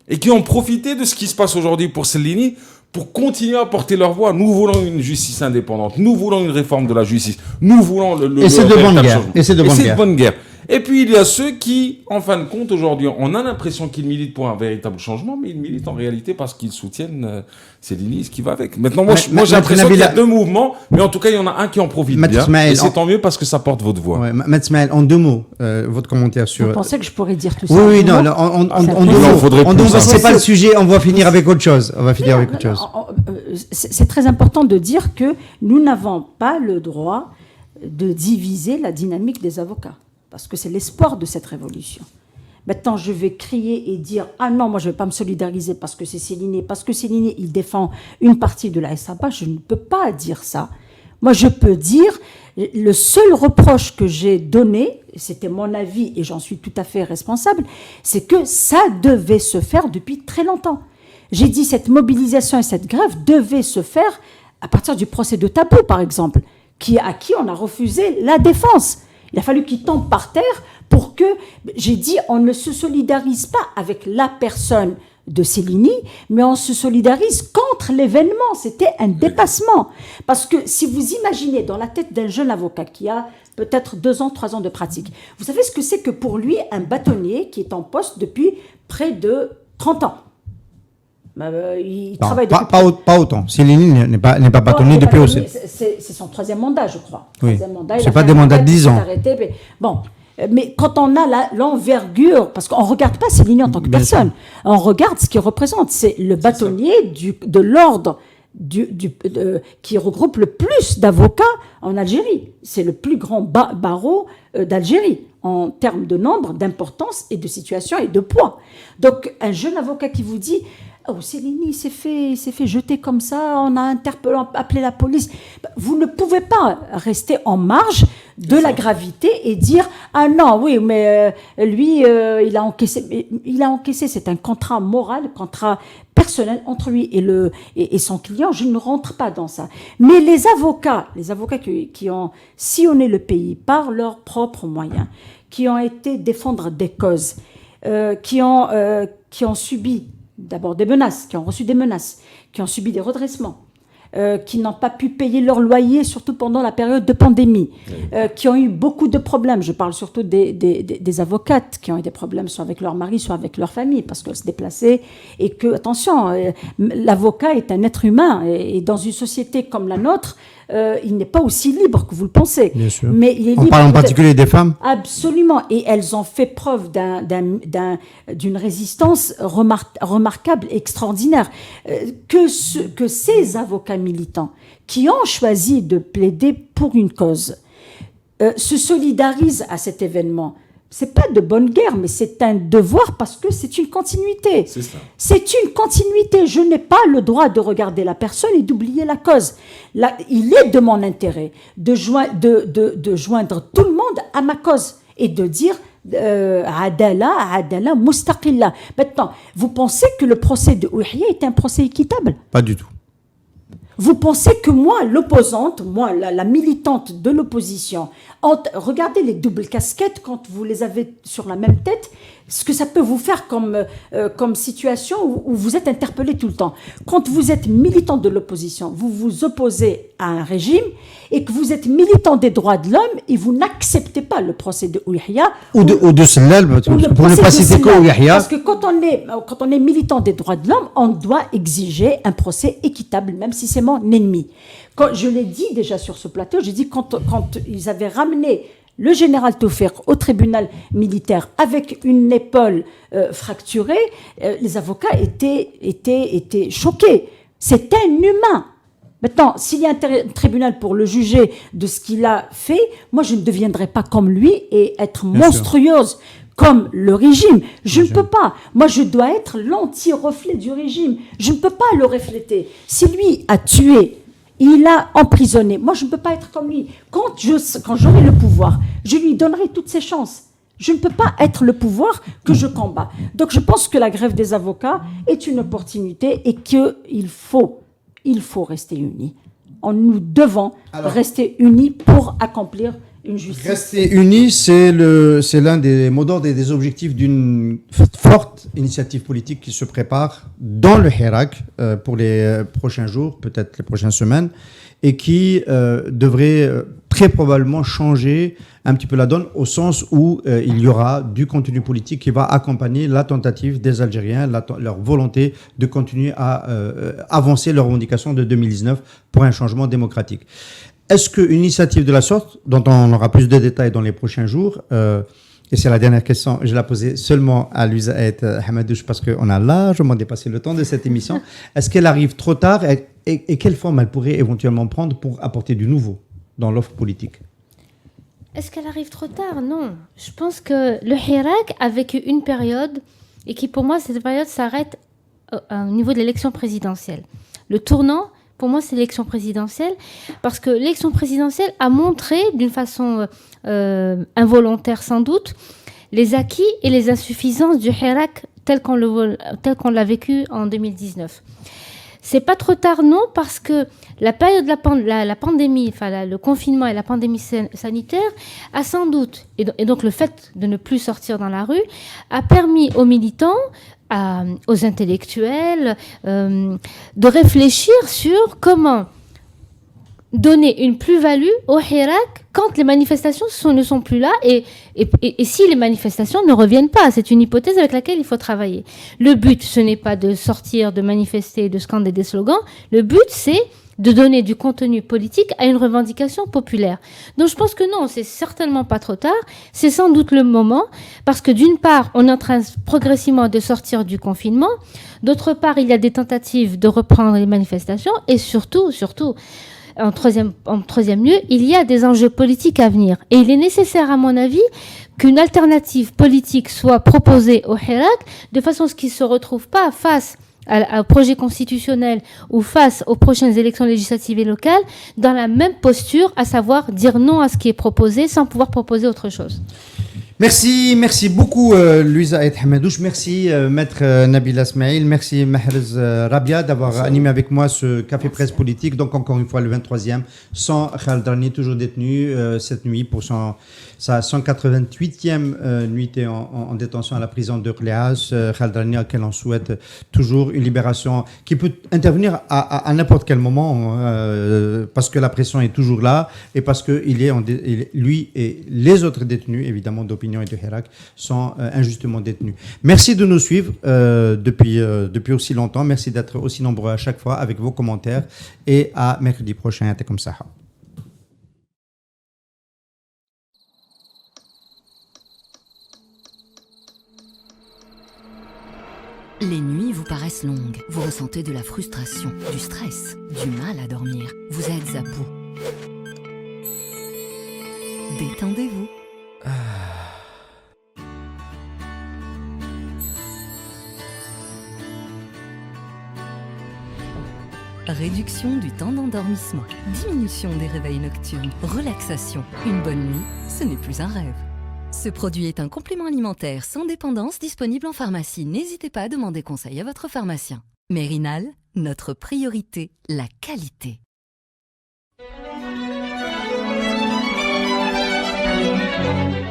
et qui ont profité de ce qui se passe aujourd'hui pour Cellini pour continuer à porter leur voix. Nous voulons une justice indépendante, nous voulons une réforme de la justice, nous voulons et c'est de bonne guerre. Et puis il y a ceux qui, en fin de compte, aujourd'hui, on a l'impression qu'ils militent pour un véritable changement, mais ils militent en réalité parce qu'ils soutiennent Cellini, ce qui va avec. Maintenant, moi j'ai l'impression qu'il y a deux mouvements, mais en tout cas, il y en a un qui en profite bien. Et c'est tant mieux parce que ça porte votre voix. Ouais, Maître Smaïl, en deux mots, votre commentaire sur. Vous pensez que je pourrais dire tout ça? Oui, non, en deux mots, c'est pas le sujet, on va finir avec autre chose. C'est très important de dire que nous n'avons pas le droit de diviser la dynamique des avocats. Parce que c'est l'espoir de cette révolution. Maintenant, je vais crier et dire « Ah non, moi je ne vais pas me solidariser parce que c'est Cellini, il défend une partie de la SAPA ». Je ne peux pas dire ça. Moi, je peux dire, le seul reproche que j'ai donné, c'était mon avis et j'en suis tout à fait responsable, c'est que ça devait se faire depuis très longtemps. J'ai dit cette mobilisation et cette grève devaient se faire à partir du procès de Tabou, par exemple, à qui on a refusé la défense. Il a fallu qu'il tombe par terre pour que, j'ai dit, on ne se solidarise pas avec la personne de Cellini, mais on se solidarise contre l'événement. C'était un dépassement. Parce que si vous imaginez dans la tête d'un jeune avocat qui a peut-être 2 ans, 3 ans de pratique, vous savez ce que c'est que pour lui un bâtonnier qui est en poste depuis près de 30 ans. Il travaille depuis... pas autant. Cellini n'est pas bâtonnier depuis aussi. C'est son 3e mandat, je crois. Oui. C'est pas des mandats de 10 ans. Mais quand on a l'envergure, parce qu'on ne regarde pas Cellini en tant que personne, on regarde ce qu'il représente. C'est le bâtonnier de l'ordre qui regroupe le plus d'avocats en Algérie. C'est le plus grand barreau d'Algérie en termes de nombre, d'importance et de situation et de poids. Donc, un jeune avocat qui vous dit... Oh, Cellini, il s'est fait jeter comme ça, on a appelé la police. Vous ne pouvez pas rester en marge de la gravité et dire « Ah non, oui, mais lui, il a encaissé, c'est un contrat moral, contrat personnel entre lui et son client, je ne rentre pas dans ça. » Mais les avocats qui ont sillonné le pays par leurs propres moyens, qui ont été défendre des causes, qui ont subi d'abord des menaces, qui ont reçu des menaces, qui ont subi des redressements, qui n'ont pas pu payer leur loyer, surtout pendant la période de pandémie, qui ont eu beaucoup de problèmes. Je parle surtout des avocates qui ont eu des problèmes soit avec leur mari, soit avec leur famille, parce qu'elles se déplaçaient. Et que, attention, l'avocat est un être humain. Et dans une société comme la nôtre, il n'est pas aussi libre que vous le pensez. Bien sûr. Mais il est on parle en particulier des femmes. Absolument. Et elles ont fait preuve d'une résistance remarquable, extraordinaire. Que ces avocats militants qui ont choisi de plaider pour une cause se solidarisent à cet événement. C'est pas de bonne guerre, mais c'est un devoir parce que c'est une continuité. C'est ça. C'est une continuité. Je n'ai pas le droit de regarder la personne et d'oublier la cause. Là, il est de mon intérêt de joindre tout le monde à ma cause et de dire Adala, Mustaqilla. Maintenant, vous pensez que le procès de Ouihia est un procès équitable? Pas du tout. Vous pensez que moi, l'opposante, la militante de l'opposition, regardez les doubles casquettes quand vous les avez sur la même tête, ce que ça peut vous faire comme situation où vous êtes interpellé tout le temps. Quand vous êtes militant de l'opposition, vous vous opposez à un régime et que vous êtes militant des droits de l'homme et vous n'acceptez pas le procès de Ouihia ou de Sellal, pour ne pas citer Ouihia. Parce que quand on est militant des droits de l'homme, on doit exiger un procès équitable, même si c'est mon ennemi. Quand je l'ai dit déjà sur ce plateau, j'ai dit quand ils avaient ramené le général Taufer au tribunal militaire avec une épaule fracturée, les avocats étaient choqués. C'est un humain. Maintenant, s'il y a un tribunal pour le juger de ce qu'il a fait, moi je ne deviendrai pas comme lui et être monstrueuse comme le régime. Je ne peux pas. Moi, je dois être l'anti-reflet du régime. Je ne peux pas le refléter. Si lui a tué, il a emprisonné, moi, je ne peux pas être comme lui. Quand j'aurai le pouvoir, je lui donnerai toutes ses chances. Je ne peux pas être le pouvoir que je combats. Donc, je pense que la grève des avocats est une opportunité et qu'il faut rester unis. Nous devons rester unis pour accomplir une justice. Rester unis, c'est l'un des mots d'ordre et des objectifs d'une forte initiative politique qui se prépare dans le Hirak pour les prochains jours, peut-être les prochaines semaines, et qui devrait très probablement changer un petit peu la donne au sens où il y aura du contenu politique qui va accompagner la tentative des Algériens, leur volonté de continuer à avancer leurs revendications de 2019 pour un changement démocratique. Est-ce qu'une initiative de la sorte, dont on aura plus de détails dans les prochains jours, et c'est la dernière question, je la posais seulement à Louisa Hamadouche parce qu'on a largement dépassé le temps de cette émission, est-ce qu'elle arrive trop tard et quelle forme elle pourrait éventuellement prendre pour apporter du nouveau dans l'offre politique? Est-ce qu'elle arrive trop tard? Non. Je pense que le Hirak a vécu une période et qui, pour moi, cette période s'arrête au niveau de l'élection présidentielle. Le tournant, pour moi, c'est l'élection présidentielle parce que l'élection présidentielle a montré, d'une façon involontaire sans doute, les acquis et les insuffisances du Hirak tel qu'on l'a vécu en 2019. C'est pas trop tard, non, parce que la période de la pandémie, enfin le confinement et la pandémie sanitaire a sans doute, et donc le fait de ne plus sortir dans la rue, a permis aux militants, aux intellectuels, de réfléchir sur comment donner une plus-value au Hirak quand les manifestations ne sont plus là et si les manifestations ne reviennent pas. C'est une hypothèse avec laquelle il faut travailler. Le but, ce n'est pas de sortir, de manifester, de scander des slogans. Le but, c'est de donner du contenu politique à une revendication populaire. Donc je pense que non, c'est certainement pas trop tard. C'est sans doute le moment parce que d'une part, on est en train progressivement de sortir du confinement. D'autre part, il y a des tentatives de reprendre les manifestations et surtout, en troisième lieu, il y a des enjeux politiques à venir. Et il est nécessaire, à mon avis, qu'une alternative politique soit proposée au Hirak de façon à ce qu'il ne se retrouve pas face au projet constitutionnel ou face aux prochaines élections législatives et locales dans la même posture, à savoir dire non à ce qui est proposé sans pouvoir proposer autre chose. Merci beaucoup Louisa Hamadouche, merci Maître Nabila Smaïl, merci Mahrez Rabia d'avoir animé avec moi ce café presse politique, donc encore une fois le 23e, sans Khaled Drani, toujours détenu cette nuit pour sa 188e nuitée en détention à la prison de Orléans. Khaled Drani, à qui on souhaite toujours une libération qui peut intervenir à n'importe quel moment parce que la pression est toujours là et parce que lui et les autres détenus évidemment d'opinion et de Hirak sont injustement détenus. Merci de nous suivre depuis aussi longtemps. Merci d'être aussi nombreux à chaque fois avec vos commentaires et à mercredi prochain. Comme ça. Les nuits vous paraissent longues. Vous ressentez de la frustration, du stress, du mal à dormir. Vous êtes à bout. Détendez-vous. Réduction du temps d'endormissement, diminution des réveils nocturnes, relaxation. Une bonne nuit, ce n'est plus un rêve. Ce produit est un complément alimentaire sans dépendance disponible en pharmacie. N'hésitez pas à demander conseil à votre pharmacien. Mérinal, notre priorité, la qualité.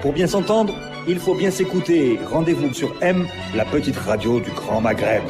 Pour bien s'entendre, il faut bien s'écouter. Rendez-vous sur M, la petite radio du Grand Maghreb.